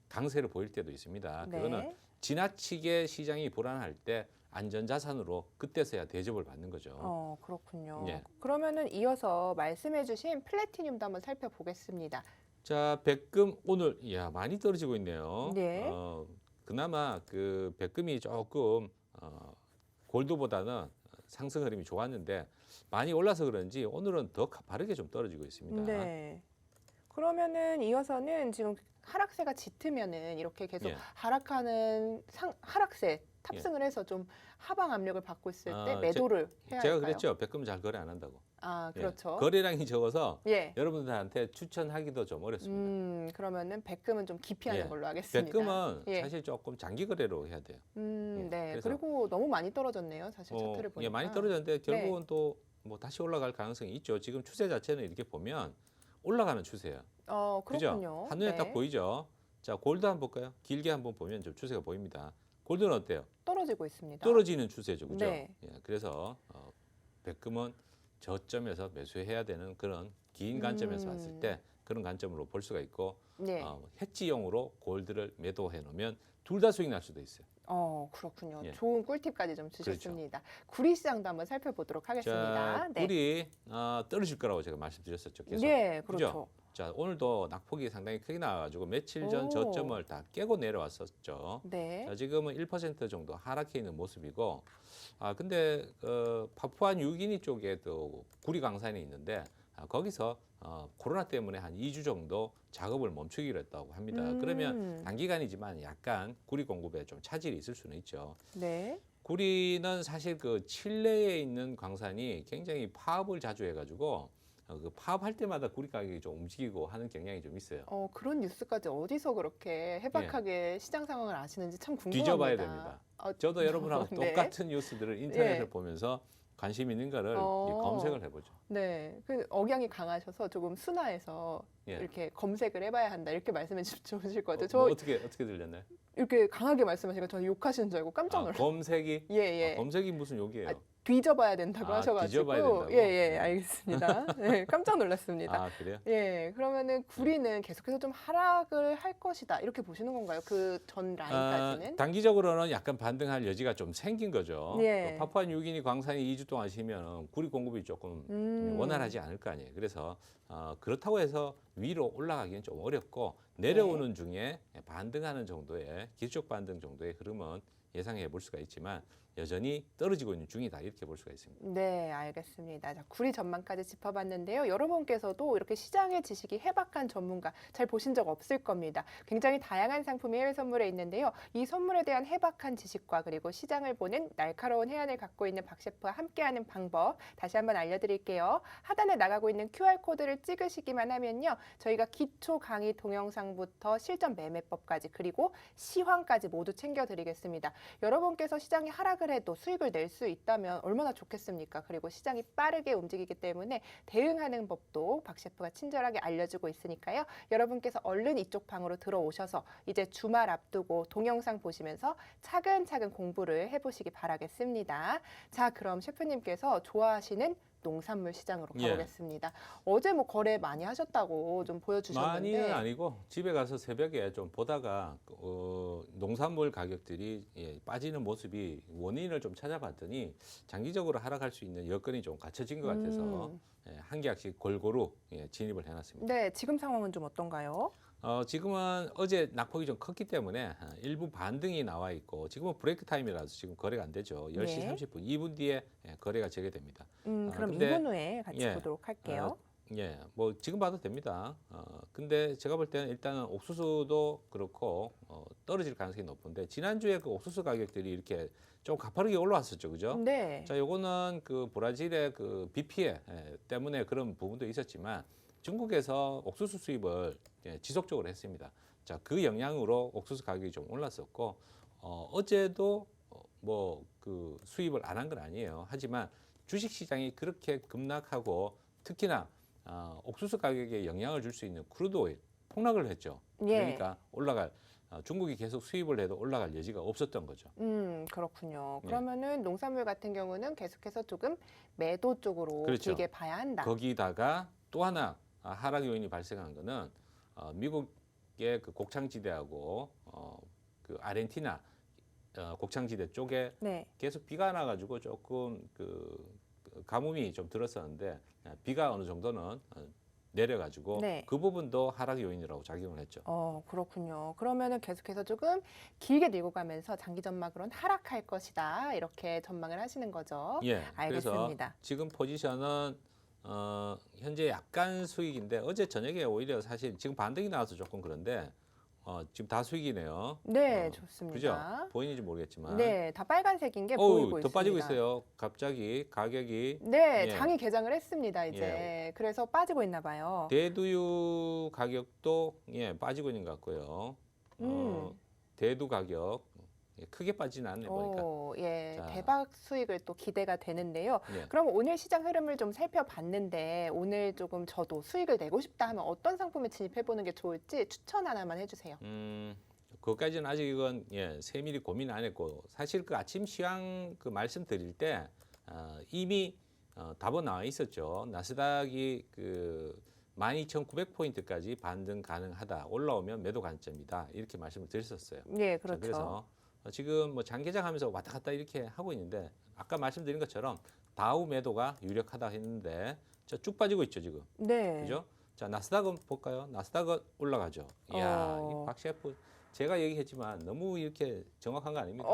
강세를 보일 때도 있습니다. 네. 그거는 지나치게 시장이 불안할 때 안전자산으로 그때서야 대접을 받는 거죠. 그렇군요. 예. 그러면은 이어서 말씀해주신 플래티늄도 한번 살펴보겠습니다. 자, 백금 오늘 많이 떨어지고 있네요. 네. 그나마 그 백금이 조금 골드보다는 상승 흐름이 좋았는데 많이 올라서 그런지 오늘은 더 가파르게 좀 떨어지고 있습니다. 네. 그러면은 이어서는 지금 하락세가 짙으면은 이렇게 계속 예. 하락하는 하락세 탑승을 해서 좀 하방 압력을 받고 있을 때 아, 매도를 해야 제가 할까요? 그랬죠. 백금 잘 거래 안 한다고. 아, 예. 그렇죠. 거래량이 적어서 예. 여러분들한테 추천하기도 좀 어렵습니다. 그러면은 백금은 좀 기피하는 예. 걸로 하겠습니다. 백금은 예. 사실 조금 장기 거래로 해야 돼요. 예. 네. 그래서 그리고 너무 많이 떨어졌네요. 사실 차트를 보니까. 많이 떨어졌는데 결국은 또 뭐 다시 올라갈 가능성이 있죠. 지금 추세 자체는 이렇게 보면 올라가는 추세예요. 그렇군요. 그죠? 한눈에 네. 딱 보이죠. 자, 골드 한번 볼까요? 길게 한번 보면 좀 추세가 보입니다. 골드는 어때요? 떨어지고 있습니다. 떨어지는 추세죠, 그죠? 네. 예, 그래서 백금은 저점에서 매수해야 되는 그런 긴 관점에서 봤을 때 그런 관점으로 볼 수가 있고 네. 해지용으로 골드를 매도해 놓으면 둘 다 수익 날 수도 있어요. 그렇군요. 예. 좋은 꿀팁까지 좀 주셨습니다. 구리 시장도 한번 살펴보도록 하겠습니다. 자, 꿀이 떨어질 거라고 제가 말씀드렸었죠. 계속. 네, 그죠? 그렇죠. 자, 오늘도 낙폭이 상당히 크게 나와가지고 며칠 전 오. 저점을 다 깨고 내려왔었죠. 네. 자, 지금은 1% 정도 하락해 있는 모습이고, 근데 파푸아 뉴기니 쪽에도 구리 강산이 있는데 거기서 코로나 때문에 한 2주 정도 작업을 멈추기로 했다고 합니다. 그러면 단기간이지만 약간 구리 공급에 좀 차질이 있을 수는 있죠. 네. 구리는 사실 그 칠레에 있는 광산이 굉장히 파업을 자주 해가지고 그 파업할 때마다 구리 가격이 좀 움직이고 하는 경향이 좀 있어요. 그런 뉴스까지 어디서 그렇게 해박하게 시장 상황을 아시는지 참 궁금합니다. 뒤져봐야 됩니다. 저도 여러분하고 네. 똑같은 뉴스들을 인터넷을 예. 보면서 관심 있는 거를 어. 검색을 해보죠. 네, 그 억양이 강하셔서 조금 순화해서 예. 이렇게 검색을 해봐야 한다 이렇게 말씀해 주실 것 같아요. 저 뭐 어떻게 들렸나요? 이렇게 강하게 말씀하시니까 저는 욕하시는 줄 알고 깜짝 놀랐어요. 검색이? 예, 예. 검색이 무슨 욕이에요? 뒤져봐야 된다고 하셔가지고 뒤져봐야 된다고? 예, 알겠습니다. 네, 깜짝 놀랐습니다. 그래요? 예, 그러면은 구리는 계속해서 좀 하락을 할 것이다 이렇게 보시는 건가요? 그 전 라인까지는? 단기적으로는 약간 반등할 여지가 좀 생긴 거죠. 예. 그 파푸아 뉴기니 광산이 2주 동안 쉬면 구리 공급이 조금 원활하지 않을 거 아니에요. 그래서 그렇다고 해서 위로 올라가기는 좀 어렵고 내려오는 중에 반등하는 정도의 기술적 반등 정도의 흐름은 예상해 볼 수가 있지만 여전히 떨어지고 있는 중이다 이렇게 볼 수가 있습니다. 네, 알겠습니다. 자, 구리 전망까지 짚어봤는데요. 여러분께서도 이렇게 시장의 지식이 해박한 전문가 잘 보신 적 없을 겁니다. 굉장히 다양한 상품이 해외 선물에 있는데요. 이 선물에 대한 해박한 지식과 그리고 시장을 보는 날카로운 해안을 갖고 있는 박 셰프와 함께하는 방법 다시 한번 알려드릴게요. 하단에 나가고 있는 QR코드를 찍으시기만 하면요. 저희가 기초 강의 동영상부터 실전 매매법까지 그리고 시황까지 모두 챙겨드리겠습니다. 여러분께서 시장이 하락을 해도 수익을 낼 수 있다면 얼마나 좋겠습니까? 그리고 시장이 빠르게 움직이기 때문에 대응하는 법도 박 셰프가 친절하게 알려주고 있으니까요. 여러분께서 얼른 이쪽 방으로 들어오셔서 이제 주말 앞두고 동영상 보시면서 차근차근 공부를 해보시기 바라겠습니다. 자, 그럼 셰프님께서 좋아하시는 농산물 시장으로 예. 가보겠습니다. 어제 뭐 거래 많이 하셨다고 좀 보여주셨는데 많이는 아니고 집에 가서 새벽에 좀 보다가 농산물 가격들이 빠지는 모습이 원인을 좀 찾아봤더니 장기적으로 하락할 수 있는 여건이 좀 갖춰진 것 같아서 한 계약씩 골고루 진입을 해놨습니다. 네, 지금 상황은 좀 어떤가요? 지금은 어제 낙폭이 좀 컸기 때문에 일부 반등이 나와 있고 지금은 브레이크 타임이라서 지금 거래가 안 되죠. 10시 네. 30분 2분 뒤에 거래가 재개됩니다. 그럼 근데 2분 후에 같이 보도록 할게요. 뭐 지금 봐도 됩니다. 근데 제가 볼 때는 일단은 옥수수도 그렇고 떨어질 가능성이 높은데 지난주에 그 옥수수 가격들이 이렇게 좀 가파르게 올라왔었죠, 그죠? 네. 자, 요거는 그 브라질의 그 비 피해 때문에 그런 부분도 있었지만 중국에서 옥수수 수입을 지속적으로 했습니다. 자, 그 영향으로 옥수수 가격이 좀 올랐었고 어제도 뭐 그 수입을 안 한 건 아니에요. 하지만 주식 시장이 그렇게 급락하고 특히나 옥수수 가격에 영향을 줄 수 있는 크루드 오일 폭락을 했죠. 예. 그러니까 올라갈 중국이 계속 수입을 해도 올라갈 여지가 없었던 거죠. 그렇군요. 예. 그러면은 농산물 같은 경우는 계속해서 조금 매도 쪽으로 그렇죠. 길게 봐야 한다. 거기다가 또 하나 하락 요인이 발생한 거는 미국의 그 곡창지대하고 그 아르헨티나 곡창지대 쪽에 네. 계속 비가 나가지고 조금 그 가뭄이 좀 들었었는데 비가 어느 정도는 내려가지고 네. 그 부분도 하락 요인이라고 작용을 했죠. 그렇군요. 그러면은 계속해서 조금 길게 밀고 가면서 장기 전망으로는 하락할 것이다. 이렇게 전망을 하시는 거죠. 예, 그래서 알겠습니다. 지금 포지션은 현재 약간 수익인데 어제 저녁에 오히려 사실 지금 반등이 나와서 조금 그런데 지금 다 수익이네요. 네, 그죠? 좋습니다. 보이는지 모르겠지만. 네, 다 빨간색인 게 보이고 더 있습니다. 빠지고 있어요. 갑자기 가격이 네, 예. 장이 개장을 했습니다, 이제. 그래서 빠지고 있나 봐요. 대두유 가격도 빠지고 있는 것 같고요. 대두 가격 크게 빠지는 않네 보니까. 예, 자. 대박 수익을 또 기대가 되는데요. 예. 그럼 오늘 시장 흐름을 좀 살펴봤는데 오늘 조금 저도 수익을 내고 싶다 하면 어떤 상품에 진입해 보는 게 좋을지 추천 하나만 해주세요. 그것까지는 아직 이건 세밀히 고민 안 했고 사실 그 아침 시황 그 말씀드릴 때 이미 답은 나와 있었죠. 나스닥이 그 12,900포인트까지 반등 가능하다. 올라오면 매도 관점이다. 이렇게 말씀을 드렸었어요. 예, 자, 그렇죠. 그래서 지금 뭐 장기장하면서 왔다 갔다 이렇게 하고 있는데 아까 말씀드린 것처럼 다우 매도가 유력하다 했는데 쭉 빠지고 있죠 지금. 네. 그죠? 자 나스닥은 볼까요? 나스닥은 올라가죠. 이야, 이 박 셰프 제가 얘기했지만 너무 이렇게 정확한 거 아닙니까?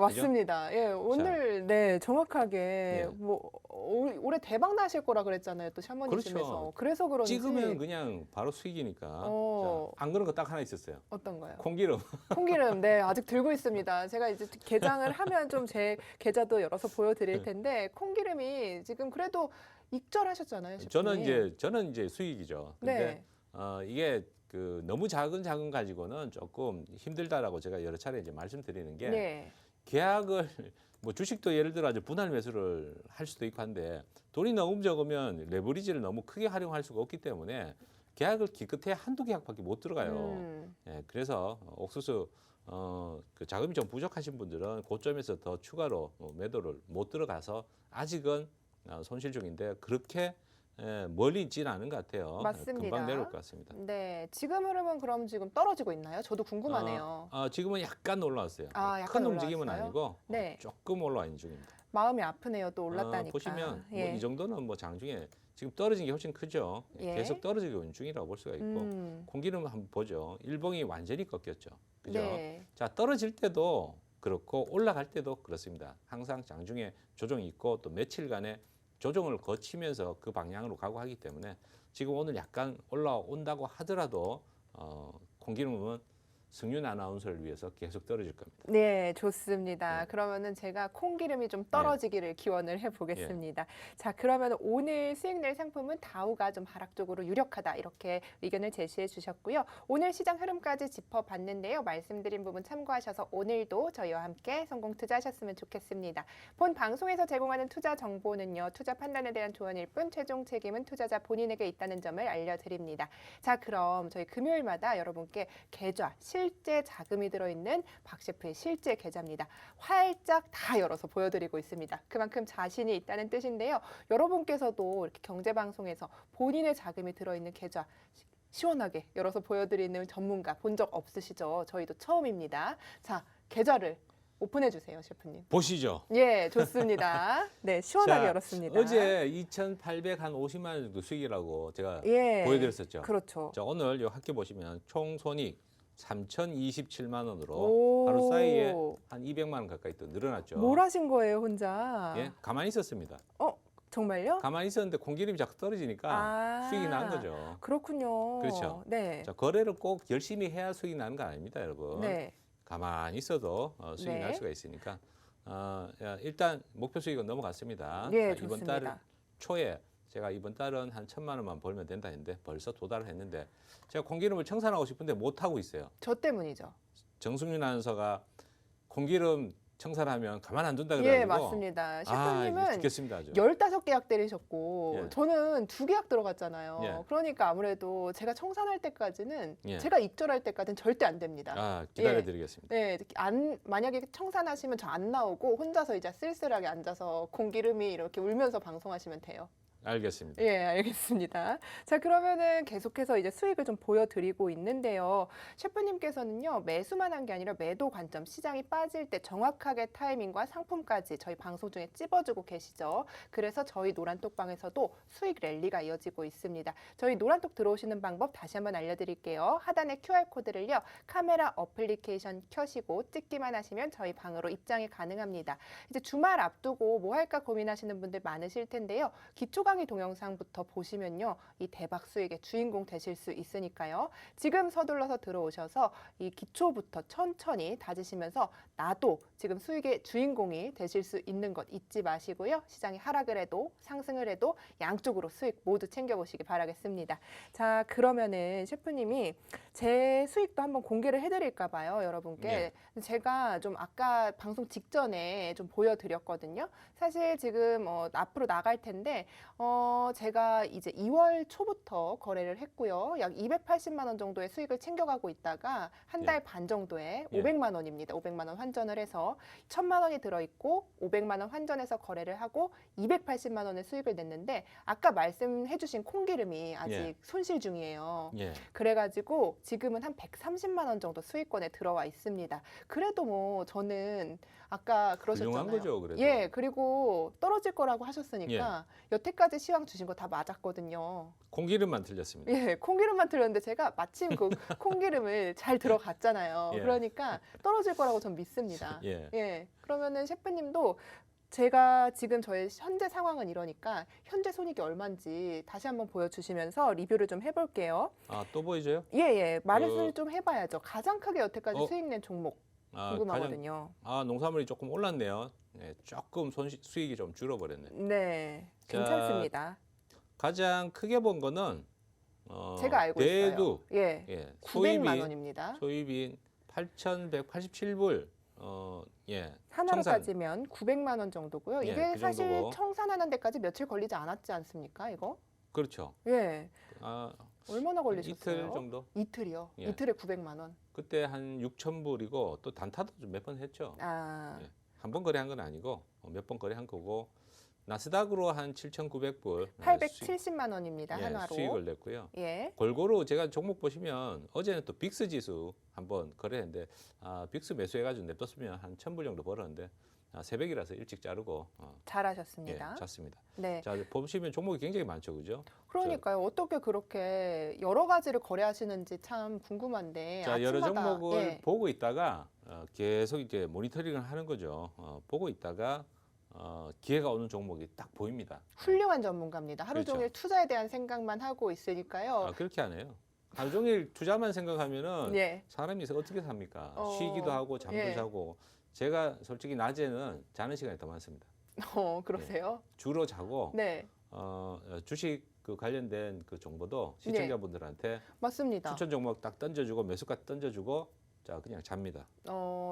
맞습니다. 예, 오늘 네 정확하게 예. 뭐 올해 대박 나실 거라 그랬잖아요. 또 샤머니즘에서. 그렇죠. 그래서 그런지 찍으면 그냥 바로 수익이니까. 어. 자, 안 그런 거 딱 하나 있었어요. 어떤 거요? 콩기름. 콩기름, 네, 아직 들고 있습니다. 제가 이제 개장을 하면 좀 제 계좌도 열어서 보여드릴 텐데, 콩기름이 지금 그래도 익절하셨잖아요. 셰프님. 저는 이제 수익이죠. 근데 네. 이게 그 너무 작은 가지고는 조금 힘들다라고 제가 여러 차례 이제 말씀드리는 게 네. 계약을 뭐 주식도 예를 들어 아주 분할 매수를 할 수도 있고 한데 돈이 너무 적으면 레버리지를 너무 크게 활용할 수가 없기 때문에 계약을 기껏해 한두 계약밖에 못 들어가요. 예, 그래서 옥수수 그 자금이 좀 부족하신 분들은 고점에서 더 추가로 매도를 못 들어가서 아직은 손실 중인데 그렇게 멀리 있지는 않은 것 같아요. 맞습니다. 금방 내려올 것 같습니다. 네, 지금 흐름은 그럼 지금 떨어지고 있나요? 저도 궁금하네요. 지금은 약간 올라왔어요. 약간 큰 움직임은 올라왔어요? 아니고 네. 조금 올라와 있는 중입니다. 마음이 아프네요. 또 올랐다니까. 보시면 예. 뭐 이 정도는 뭐 장중에 지금 떨어진 게 훨씬 크죠. 예. 계속 떨어지고 있는 중이라고 볼 수가 있고 공기름 한번 보죠. 일봉이 완전히 꺾였죠. 그죠? 네. 자, 떨어질 때도 그렇고 올라갈 때도 그렇습니다. 항상 장중에 조정이 있고 또 며칠간의 조정을 거치면서 그 방향으로 가고 하기 때문에 지금 오늘 약간 올라온다고 하더라도 공기름은 승윤 아나운서를 위해서 계속 떨어질 겁니다. 네, 좋습니다. 네. 그러면은 제가 콩기름이 좀 떨어지기를 기원을 해보겠습니다. 자, 그러면 오늘 수익 낼 상품은 다우가 좀 하락 쪽으로 유력하다 이렇게 의견을 제시해 주셨고요. 오늘 시장 흐름까지 짚어봤는데요. 말씀드린 부분 참고하셔서 오늘도 저희와 함께 성공 투자하셨으면 좋겠습니다. 본 방송에서 제공하는 투자 정보는요. 투자 판단에 대한 조언일 뿐 최종 책임은 투자자 본인에게 있다는 점을 알려드립니다. 자, 그럼 저희 금요일마다 여러분께 계좌, 실제 자금이 들어있는 박 셰프의 실제 계좌입니다. 활짝 다 열어서 보여드리고 있습니다. 그만큼 자신이 있다는 뜻인데요. 여러분께서도 이렇게 경제방송에서 본인의 자금이 들어있는 계좌 시원하게 열어서 보여드리는 전문가 본 적 없으시죠? 저희도 처음입니다. 자, 계좌를 오픈해 주세요, 셰프님. 보시죠. 예, 좋습니다. 네, 시원하게 자, 열었습니다. 어제 2,850만 원 정도 수익이라고 제가 예, 보여드렸었죠. 그렇죠. 자, 오늘 요 학교 보시면 총 손익 3,027만 원으로 오. 하루 사이에 한 200만 원 가까이 또 늘어났죠. 뭘 하신 거예요, 혼자? 예, 가만히 있었습니다. 정말요? 가만히 있었는데 공기름이 자꾸 떨어지니까 수익이 난 거죠. 그렇군요. 그렇죠. 네. 자, 거래를 꼭 열심히 해야 수익이 나는 거 아닙니다, 여러분. 네. 가만히 있어도 수익이 네. 날 수가 있으니까 일단 목표 수익은 넘어갔습니다. 예, 자, 이번 좋습니다. 달 초에 제가 이번 달은 한 1,000만 원만 벌면 된다 했는데 벌써 도달을 했는데 제가 공기름을 청산하고 싶은데 못 하고 있어요. 저 때문이죠. 정승윤 아나운서가 공기름 청산하면 가만 안 둔다 예, 그래가지고 맞습니다. 이제 셰프님은 죽겠습니다 아주. 15계약 때리셨고 예. 저는 2계약 들어갔잖아요. 예. 그러니까 아무래도 제가 청산할 때까지는 예. 제가 입절할 때까지는 절대 안 됩니다. 기다려드리겠습니다. 네, 만약에 청산하시면 저 안 나오고 혼자서 이제 쓸쓸하게 앉아서 공기름이 이렇게 울면서 방송하시면 돼요. 알겠습니다. 예, 알겠습니다. 자, 그러면은 계속해서 이제 수익을 좀 보여드리고 있는데요. 셰프님께서는요, 매수만 한 게 아니라 매도 관점, 시장이 빠질 때 정확하게 타이밍과 상품까지 저희 방송 중에 찝어주고 계시죠. 그래서 저희 노란톡방에서도 수익 랠리가 이어지고 있습니다. 저희 노란톡 들어오시는 방법 다시 한번 알려드릴게요. 하단에 QR코드를요, 카메라 어플리케이션 켜시고 찍기만 하시면 저희 방으로 입장이 가능합니다. 이제 주말 앞두고 뭐 할까 고민하시는 분들 많으실 텐데요. 기초 강의 동영상부터 보시면요. 이 대박 수익의 주인공 되실 수 있으니까요. 지금 서둘러서 들어오셔서 이 기초부터 천천히 다지시면서 나도 지금 수익의 주인공이 되실 수 있는 것 잊지 마시고요. 시장이 하락을 해도 상승을 해도 양쪽으로 수익 모두 챙겨보시기 바라겠습니다. 자, 그러면은 셰프님이 제 수익도 한번 공개를 해드릴까 봐요, 여러분께. 제가 좀 아까 방송 직전에 좀 보여드렸거든요. 사실 지금 앞으로 나갈 텐데 제가 이제 2월 초부터 거래를 했고요. 약 280만 원 정도의 수익을 챙겨가고 있다가 한 달 반 정도에 500만 원입니다. 500만 원 환전을 해서 1000만 원이 들어있고 500만 원 환전해서 거래를 하고 280만 원의 수익을 냈는데 아까 말씀해주신 콩기름이 아직 손실 중이에요. 그래가지고 지금은 한 130만 원 정도 수익권에 들어와 있습니다. 그래도 뭐 저는 아까 그러셨잖아요. 훌륭한 거죠, 그래도. 예, 그리고 떨어질 거라고 하셨으니까 여태까지 시황 주신 거 다 맞았거든요. 콩기름만 틀렸습니다. 예, 콩기름만 들었는데 제가 마침 그 콩기름을 잘 들어갔잖아요. 그러니까 떨어질 거라고 전 믿습니다. 예, 그러면은 셰프님도 제가 지금 저의 현재 상황은 이러니까 현재 손익이 얼마인지 다시 한번 보여주시면서 리뷰를 좀 해볼게요. 아, 또 보여줘요? 예, 말씀을 좀 해봐야죠. 가장 크게 여태까지 수익 낸 종목 궁금하거든요. 농산물이 조금 올랐네요. 조금 수익이 좀 줄어버렸네. 네, 괜찮습니다. 가장 크게 본 거는 제가 알고 대두, 있어요. 900만 원입니다. 소입인 8,187불. 하나로 청산. 따지면 900만 원 정도고요. 이게 그 사실 정도고. 청산하는 데까지 며칠 걸리지 않았지 않습니까, 이거? 그렇죠. 예. 얼마나 걸리셨어요? 이틀 정도? 이틀이요. 이틀에 900만 원. 그때 한 6,000불이고 또 단타도 몇 번 했죠. 한 번 거래한 건 아니고 몇 번 거래한 거고 나스닥으로 한 7,900불 870만 원입니다. 하나로. 수익을 냈고요. 예. 골고루 제가 종목 보시면 어제는 또 빅스 지수 한번 거래했는데 빅스 매수해가지고 냅뒀으면 한 1,000불 정도 벌었는데 새벽이라서 일찍 자르고 잘하셨습니다. 잤습니다. 네. 자, 보시면 종목이 굉장히 많죠, 그죠? 그러니까요. 어떻게 그렇게 여러 가지를 거래하시는지 참 궁금한데. 자, 여러 아침마다, 종목을 보고 있다가 계속 이제 모니터링을 하는 거죠. 보고 있다가 기회가 오는 종목이 딱 보입니다. 훌륭한 전문가입니다. 하루 그렇죠. 종일 투자에 대한 생각만 하고 있으니까요. 그렇게 안 해요. 하루 종일 투자만 생각하면은 예. 사람이 어떻게 삽니까? 쉬기도 하고 잠도 예. 자고. 제가 솔직히 낮에는 자는 시간이 더 많습니다. 그러세요? 주로 자고 네. 주식 그 관련된 그 정보도 시청자분들한테 맞습니다. 추천 종목 딱 던져주고 매수가 던져주고 자 그냥 잡니다.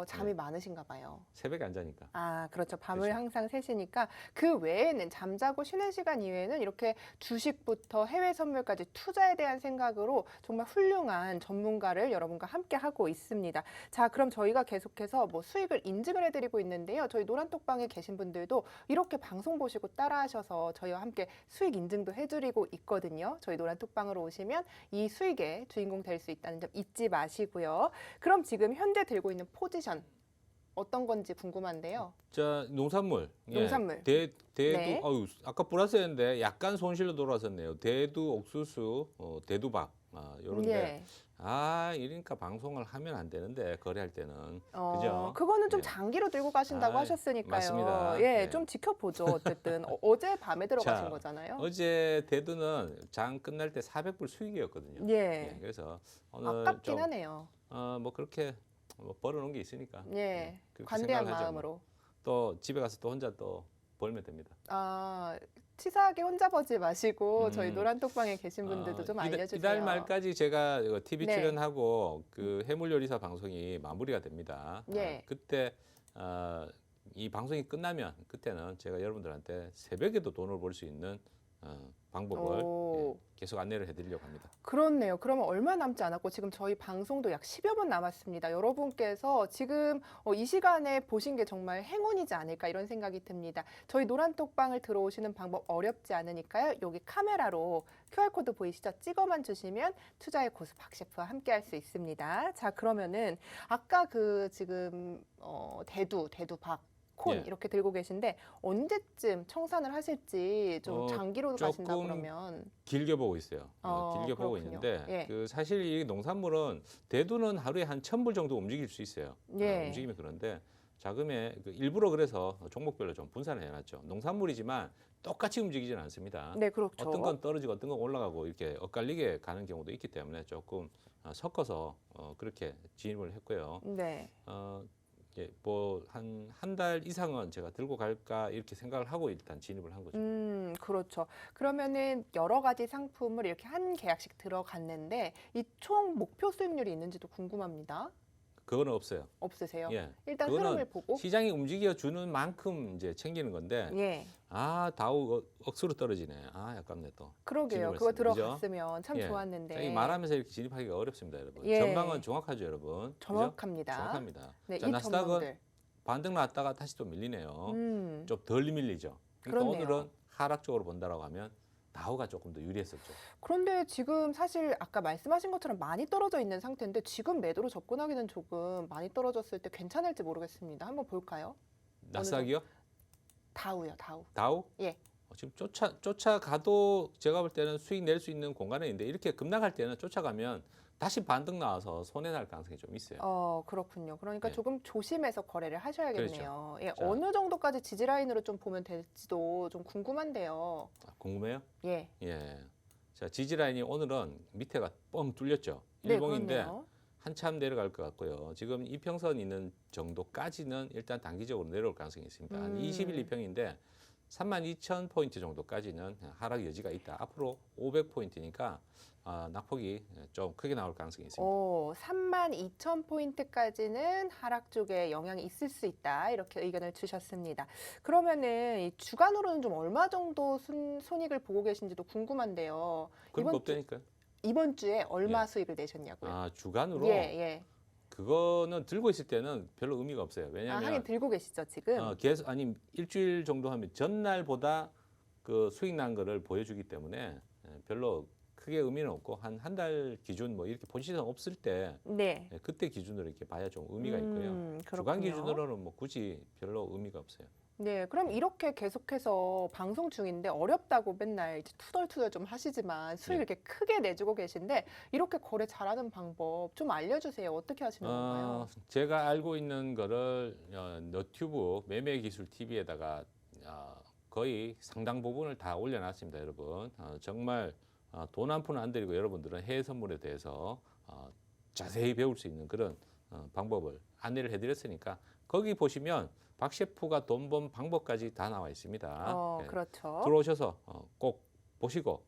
잠이 많으신가 봐요. 새벽에 안 자니까. 그렇죠. 밤을 그렇죠. 항상 새시니까 그 외에는 잠자고 쉬는 시간 이외에는 이렇게 주식부터 해외 선물까지 투자에 대한 생각으로 정말 훌륭한 전문가를 여러분과 함께 하고 있습니다. 자, 그럼 저희가 계속해서 뭐 수익을 인증을 해드리고 있는데요. 저희 노란톡방에 계신 분들도 이렇게 방송 보시고 따라하셔서 저희와 함께 수익 인증도 해드리고 있거든요. 저희 노란톡방으로 오시면 이 수익의 주인공 될 수 있다는 점 잊지 마시고요. 그럼 지금 현재 들고 있는 포지션 어떤 건지 궁금한데요. 자 농산물. 농산물. 대두. 네. 아까 플러스였는데 약간 손실로 돌아섰네요. 대두, 옥수수, 대두박. 요런데. 이러니까 방송을 하면 안 되는데 거래할 때는. 그죠? 그거는 좀 장기로 들고 가신다고 하셨으니까요. 맞습니다. 좀 지켜보죠. 어쨌든 어제 밤에 들어가신 거잖아요. 어제 대두는 장 끝날 때 400불 수익이었거든요. 그래서 오늘 아깝긴 하네요. 뭐 그렇게 벌어놓은 게 있으니까. 그렇게 관대한 생각을 하죠. 마음으로. 또 집에 가서 또 혼자 또 벌면 됩니다. 치사하게 혼자 보지 마시고 저희 노란톡방에 계신 분들도 좀 알려주세요. 이달 말까지 제가 TV 출연하고 그 해물요리사 방송이 마무리가 됩니다. 그때 이 방송이 끝나면 그때는 제가 여러분들한테 새벽에도 돈을 벌 수 있는 방법을 오. 계속 안내를 해드리려고 합니다. 그렇네요. 그러면 얼마 남지 않았고 지금 저희 방송도 약 10여 분 남았습니다. 여러분께서 지금 이 시간에 보신 게 정말 행운이지 않을까 이런 생각이 듭니다. 저희 노란톡방을 들어오시는 방법 어렵지 않으니까요. 여기 카메라로 QR코드 보이시죠? 찍어만 주시면 투자의 고수 박 셰프와 함께 할 수 있습니다. 자, 그러면은 아까 그 지금 대두 박 콘 예. 이렇게 들고 계신데 언제쯤 청산을 하실지 좀 장기로 가신다 조금 그러면 길게 보고 있어요. 길게 보고 그렇군요. 있는데 예. 그 사실 이 농산물은 대두는 하루에 한 1,000불 정도 움직일 수 있어요. 예. 움직이면 그런데 자금에 일부러 그래서 종목별로 좀 분산을 해놨죠. 농산물이지만 똑같이 움직이지는 않습니다. 네, 그렇죠. 어떤 건 떨어지고 어떤 건 올라가고 이렇게 엇갈리게 가는 경우도 있기 때문에 조금 섞어서 그렇게 진입을 했고요. 네. 뭐 한 달 이상은 제가 들고 갈까 이렇게 생각을 하고 일단 진입을 한 거죠. 그렇죠. 그러면은 여러 가지 상품을 이렇게 한 계약씩 들어갔는데 이 총 목표 수익률이 있는지도 궁금합니다. 그거는 없어요. 없으세요? 예. 일단 그거는 흐름을 보고. 시장이 움직여 주는 만큼 이제 챙기는 건데 예. 다우 억수로 떨어지네. 아깝네 또. 그러게요. 진입을 그거 했습니다. 들어갔으면 참 예. 좋았는데. 이 말하면서 이렇게 진입하기가 어렵습니다, 여러분. 예. 전망은 정확하죠, 여러분. 그죠? 정확합니다. 정확합니다. 네, 자, 이 나스닥은 전망들. 반등 나왔다가 다시 또 밀리네요. 음. 좀 덜 밀리죠. 그러니까 그렇네요. 오늘은 하락 쪽으로 본다라고 하면 다우가 조금 더 유리했었죠. 그런데 지금 사실 아까 말씀하신 것처럼 많이 떨어져 있는 상태인데 지금 매도로 접근하기는 조금 많이 떨어졌을 때 괜찮을지 모르겠습니다. 한번 볼까요? 나스닥이요? 다우요, 다우. 다우? 예. 지금 쫓아가도 제가 볼 때는 수익 낼 수 있는 공간에 있는데 이렇게 급락할 때는 쫓아가면 다시 반등 나와서 손해 날 가능성이 좀 있어요. 그렇군요. 그러니까 네. 조금 조심해서 거래를 하셔야겠네요. 예, 자. 어느 정도까지 지지 라인으로 좀 보면 될지도 좀 궁금한데요. 궁금해요? 예. 예. 자, 지지 라인이 오늘은 밑에가 뻥 뚫렸죠. 네, 일봉인데 그렇네요. 한참 내려갈 것 같고요. 지금 이평선 있는 정도까지는 일단 단기적으로 내려올 가능성이 있습니다. 한 20일 이평인데 32,000포인트 정도까지는 하락 여지가 있다. 앞으로 500포인트니까 낙폭이 좀 크게 나올 가능성이 있습니다. 32,000포인트까지는 하락 쪽에 영향이 있을 수 있다. 이렇게 의견을 주셨습니다. 그러면은 이 주간으로는 좀 얼마 정도 손익을 보고 계신지도 궁금한데요. 그런 거 없다니까요. 이번 주에 얼마 예. 수익을 내셨냐고요? 주간으로? 예, 예. 그거는 들고 있을 때는 별로 의미가 없어요. 왜냐하면 하긴 들고 계시죠, 지금? 계속 일주일 정도 하면 전날보다 그 수익 난 거를 보여주기 때문에 별로 크게 의미는 없고 한 달 기준 뭐 이렇게 포지션 없을 때 네. 그때 기준으로 이렇게 봐야 좀 의미가 있고요. 그렇군요. 주간 기준으로는 뭐 굳이 별로 의미가 없어요. 네, 그럼 이렇게 계속해서 방송 중인데 어렵다고 맨날 이제 투덜투덜 좀 하시지만 수익 네. 이렇게 크게 내주고 계신데 이렇게 거래 잘하는 방법 좀 알려주세요. 어떻게 하시는 건가요? 제가 알고 있는 거를 너튜브 매매기술 TV에다가 거의 상당 부분을 다 올려놨습니다, 여러분. 정말 돈 한 푼 안 들이고 여러분들은 해외 선물에 대해서 자세히 배울 수 있는 그런 방법을 안내를 해드렸으니까 거기 보시면 박 셰프가 돈 번 방법까지 다 나와 있습니다. 예, 그렇죠. 들어오셔서 꼭 보시고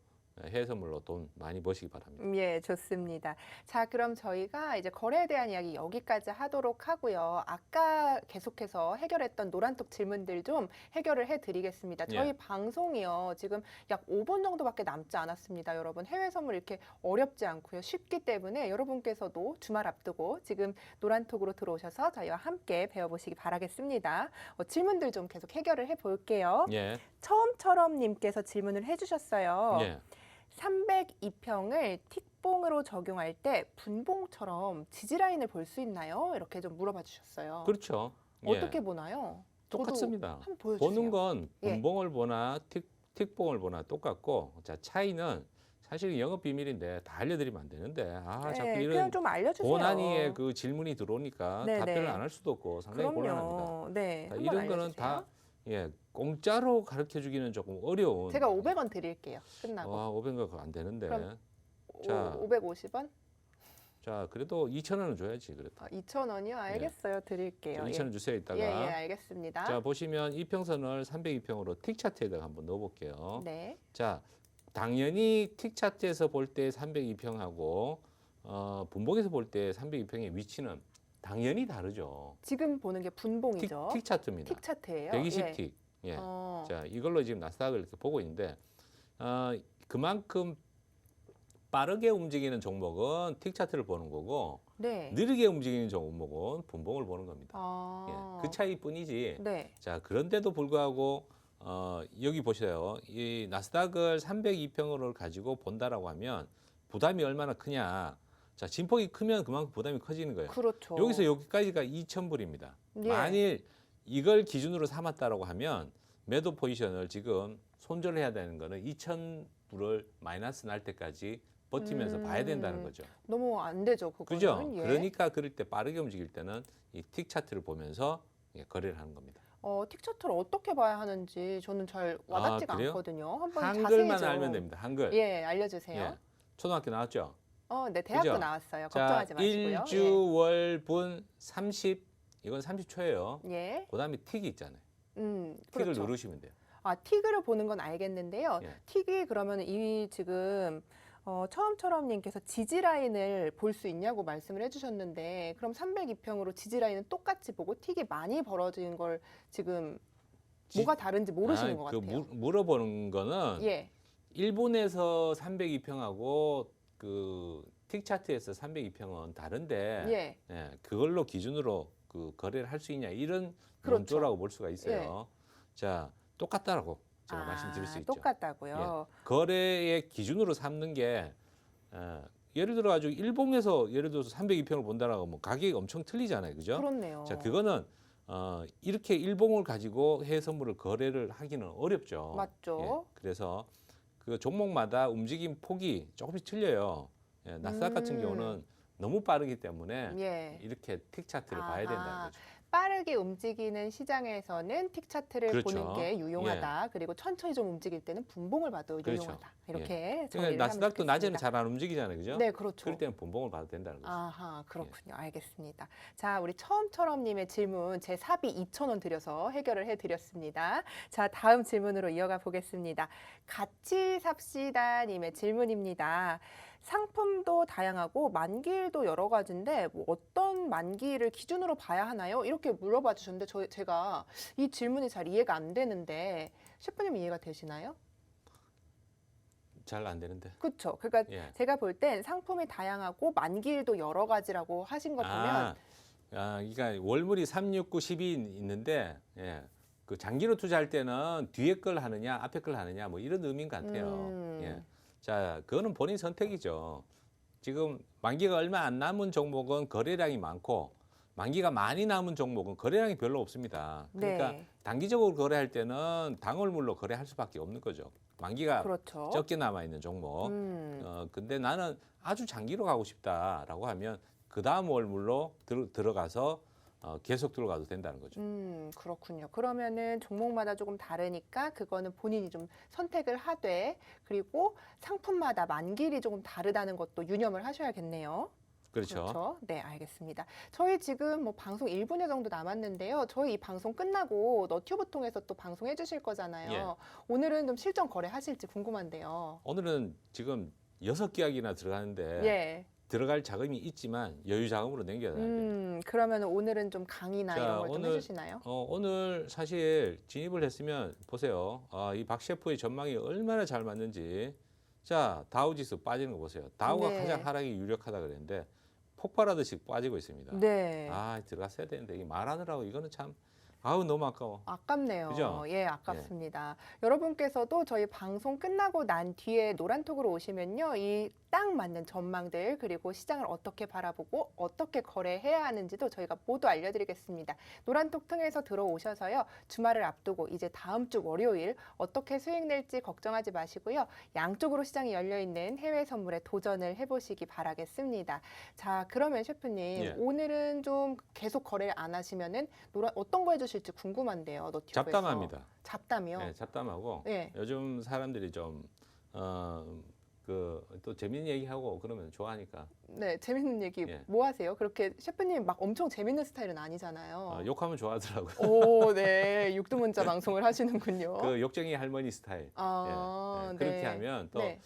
해외 선물로 돈 많이 버시기 바랍니다. 예, 좋습니다. 자, 그럼 저희가 이제 거래에 대한 이야기 여기까지 하도록 하고요. 아까 계속해서 해결했던 노란톡 질문들 좀 해결을 해드리겠습니다. 저희 예. 방송이요. 지금 약 5분 정도밖에 남지 않았습니다. 여러분 해외 선물 이렇게 어렵지 않고요. 쉽기 때문에 여러분께서도 주말 앞두고 지금 노란톡으로 들어오셔서 저희와 함께 배워보시기 바라겠습니다. 질문들 좀 계속 해결을 해볼게요. 예. 처음처럼 님께서 질문을 해주셨어요. 예. 302평을 틱봉으로 적용할 때 분봉처럼 지지라인을 볼 수 있나요? 이렇게 좀 물어봐 주셨어요. 그렇죠. 예. 어떻게 보나요? 저도 똑같습니다. 한번 보여주세요. 보는 건 예. 분봉을 보나 틱봉을 보나 똑같고, 자, 차이는 사실 영업 비밀인데 다 알려드리면 안 되는데 자꾸 그냥 이런 좀 알려주세요. 고난이의 그 질문이 들어오니까 네네. 답변을 안 할 수도 없고 상당히 곤란합니다. 그럼요. 네, 자, 한번 이런 거는 알려주세요. 다 공짜로 가르쳐 주기는 조금 어려운. 제가 500원 드릴게요. 끝나고. 500원 안 되는데. 그럼 자, 자. 550원? 자, 그래도 2,000원은 줘야지 그래도. 2,000원이요? 알겠어요. 드릴게요. 2,000원 주세요 이따가. 예, 알겠습니다. 자, 보시면 이평선을 302평으로 틱 차트에다가 한번 넣어볼게요. 네. 자, 당연히 틱 차트에서 볼 때 302평하고 분봉에서 볼 때 302평의 위치는 당연히 다르죠. 지금 보는 게 분봉이죠. 틱 차트입니다. 틱 차트예요. 120틱. 예. 어. 자, 이걸로 지금 나스닥을 이렇게 보고 있는데 그만큼 빠르게 움직이는 종목은 틱 차트를 보는 거고 네. 느리게 움직이는 종목은 분봉을 보는 겁니다. 아. 그 차이뿐이지. 네. 자, 그런데도 불구하고 여기 보세요. 이 나스닥을 302평을 가지고 본다라고 하면 부담이 얼마나 크냐. 자, 진폭이 크면 그만큼 부담이 커지는 거예요. 그렇죠. 여기서 여기까지가 2,000불입니다. 예. 만일 이걸 기준으로 삼았다라고 하면 매도 포지션을 지금 손절을 해야 되는 거는 2,000불을 마이너스 날 때까지 버티면서 봐야 된다는 거죠. 너무 안 되죠, 그거는. 그죠? 예. 그러니까 그럴 때 빠르게 움직일 때는 이 틱 차트를 보면서 거래를 하는 겁니다. 틱 차트를 어떻게 봐야 하는지 저는 잘 와닿지가 그래요? 않거든요. 한번 한글만 자세히 알면 됩니다. 한글. 예, 알려주세요. 예. 초등학교 나왔죠? 네, 대학도 그죠? 나왔어요. 자, 걱정하지 마시고요. 일주, 월, 분 30. 이건 30초예요. 예. 그다음에 틱이 있잖아요. 틱을 그렇죠. 누르시면 돼요. 틱을 보는 건 알겠는데요. 예. 틱이 그러면 이 지금 처음처럼님께서 지지 라인을 볼 수 있냐고 말씀을 해주셨는데 그럼 302평으로 지지 라인은 똑같이 보고 틱이 많이 벌어진 걸 지금 뭐가 다른지 모르시는 것 그 같아요. 물어보는 거는 예. 일본에서 302평하고 그 틱 차트에서 302평은 다른데 예. 그걸로 기준으로 그 거래를 할 수 있냐 이런 그렇죠. 논조라고 볼 수가 있어요. 자, 똑같다라고 제가 말씀드릴 수 있죠. 똑같다고요. 거래의 기준으로 삼는 게 예를 들어 가지고 일봉에서 예를 들어서 302평을 본다라고 뭐 가격이 엄청 틀리잖아요. 그죠? 그렇네요. 자, 그거는 이렇게 일봉을 가지고 해외 선물을 거래를 하기는 어렵죠. 맞죠. 그래서 그 종목마다 움직임 폭이 조금씩 틀려요. 나스닥 같은 경우는 너무 빠르기 때문에 예. 이렇게 틱 차트를 아하. 봐야 된다는 거죠. 빠르게 움직이는 시장에서는 틱 차트를 그렇죠. 보는 게 유용하다. 그리고 천천히 좀 움직일 때는 분봉을 봐도 그렇죠. 유용하다. 이렇게 정리를 그러니까 하면 나스닥도 낮에는 좋겠습니다. 잘 안 움직이잖아요. 그죠? 네, 그렇죠. 그럴 때는 분봉을 봐도 된다는 거죠. 아하, 그렇군요. 알겠습니다. 자, 우리 처음처럼님의 질문 제 사비 2,000원 들여서 해결을 해드렸습니다. 자, 다음 질문으로 이어가 보겠습니다. 같이 삽시다님의 질문입니다. 상품도 다양하고 만기일도 여러 가지인데 뭐 어떤 만기일을 기준으로 봐야 하나요? 이렇게 물어봐 주셨는데 제가 이 질문이 잘 이해가 안 되는데 셰프님 이해가 되시나요? 잘 안 되는데. 그렇죠. 그러니까 예. 제가 볼 땐 상품이 다양하고 만기일도 여러 가지라고 하신 거 보면 그러니까 월물이 3, 6, 9, 10이 있는데 그 장기로 투자할 때는 뒤에 걸 하느냐, 앞에 걸 하느냐 뭐 이런 의미인 것 같아요. 예. 자, 그거는 본인 선택이죠. 지금 만기가 얼마 안 남은 종목은 거래량이 많고 만기가 많이 남은 종목은 거래량이 별로 없습니다. 그러니까 네. 단기적으로 거래할 때는 당월물로 거래할 수밖에 없는 거죠. 만기가 그렇죠. 적게 남아 있는 종목. 근데 나는 아주 장기로 가고 싶다라고 하면 그 다음 월물로 들어가서 계속 들어가도 된다는 거죠. 그렇군요. 그러면은 종목마다 조금 다르니까 그거는 본인이 좀 선택을 하되 그리고 상품마다 만기일이 조금 다르다는 것도 유념을 하셔야겠네요. 그렇죠. 네, 알겠습니다. 저희 지금 뭐 방송 1분여 정도 남았는데요. 저희 이 방송 끝나고 너튜브 통해서 또 방송해 주실 거잖아요. 예. 오늘은 좀 실전 거래 하실지 궁금한데요. 오늘은 지금 6계약이나 들어가는데 예. 들어갈 자금이 있지만 여유 자금으로 남겨야 됩니다. 그러면 오늘은 좀 강의나 자, 이런 걸 좀 오늘, 해주시나요? 오늘 사실 진입을 했으면 보세요. 이 박 셰프의 전망이 얼마나 잘 맞는지. 자, 다우지수 빠지는 거 보세요. 다우가 네. 가장 하락이 유력하다 그랬는데 폭발하듯이 빠지고 있습니다. 네. 들어갔어야 되는데 이게 말하느라고 이거는 참 너무 아까워. 아깝네요. 그죠? 예, 아깝습니다. 여러분께서도 저희 방송 끝나고 난 뒤에 노란톡으로 오시면요. 이 딱 맞는 전망들 그리고 시장을 어떻게 바라보고 어떻게 거래해야 하는지도 저희가 모두 알려드리겠습니다. 노란톡 통해서 들어오셔서요. 주말을 앞두고 이제 다음 주 월요일 어떻게 수익 낼지 걱정하지 마시고요. 양쪽으로 시장이 열려있는 해외 선물에 도전을 해보시기 바라겠습니다. 자, 그러면 셰프님 예. 오늘은 좀 계속 거래를 안 하시면은 어떤 거 해주실지 궁금한데요. 너튜브에서. 잡담합니다. 잡담이요? 네, 잡담하고 네. 요즘 사람들이 좀 또 재밌는 얘기하고 그러면 좋아하니까 네, 재밌는 얘기 예. 뭐 하세요? 그렇게 셰프님 막 엄청 재밌는 스타일은 아니잖아요. 욕하면 좋아하더라고요. 오, 네. 육두문자 방송을 하시는군요. 그 욕쟁이 할머니 스타일. 아, 그렇게 네. 하면 또 네.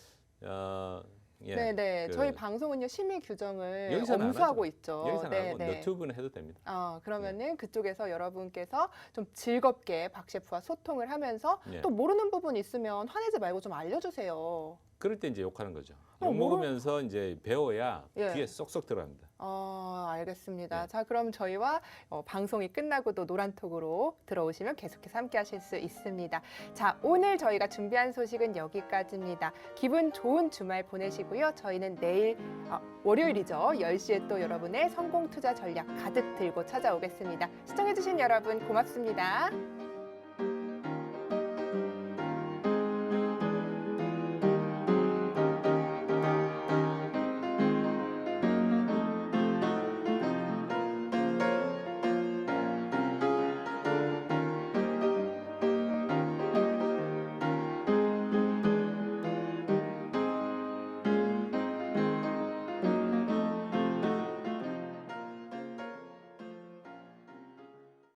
예. 네네. 그 저희 방송은요 심의 규정을 여기서는 안 엄수하고 하죠. 있죠. 여기서는 안 하고 네네. 너튜브는 해도 됩니다. 그러면은 그쪽에서 여러분께서 좀 즐겁게 박 셰프와 소통을 하면서 예. 또 모르는 부분 있으면 화내지 말고 좀 알려주세요. 그럴 때 이제 욕하는 거죠. 어, 욕 먹으면서 이제 배워야 예. 귀에 쏙쏙 들어갑니다. 알겠습니다. 네. 자, 그럼 저희와 방송이 끝나고도 노란톡으로 들어오시면 계속해서 함께 하실 수 있습니다. 자, 오늘 저희가 준비한 소식은 여기까지입니다. 기분 좋은 주말 보내시고요. 저희는 내일 월요일이죠. 10시에 또 여러분의 성공 투자 전략 가득 들고 찾아오겠습니다. 시청해주신 여러분 고맙습니다.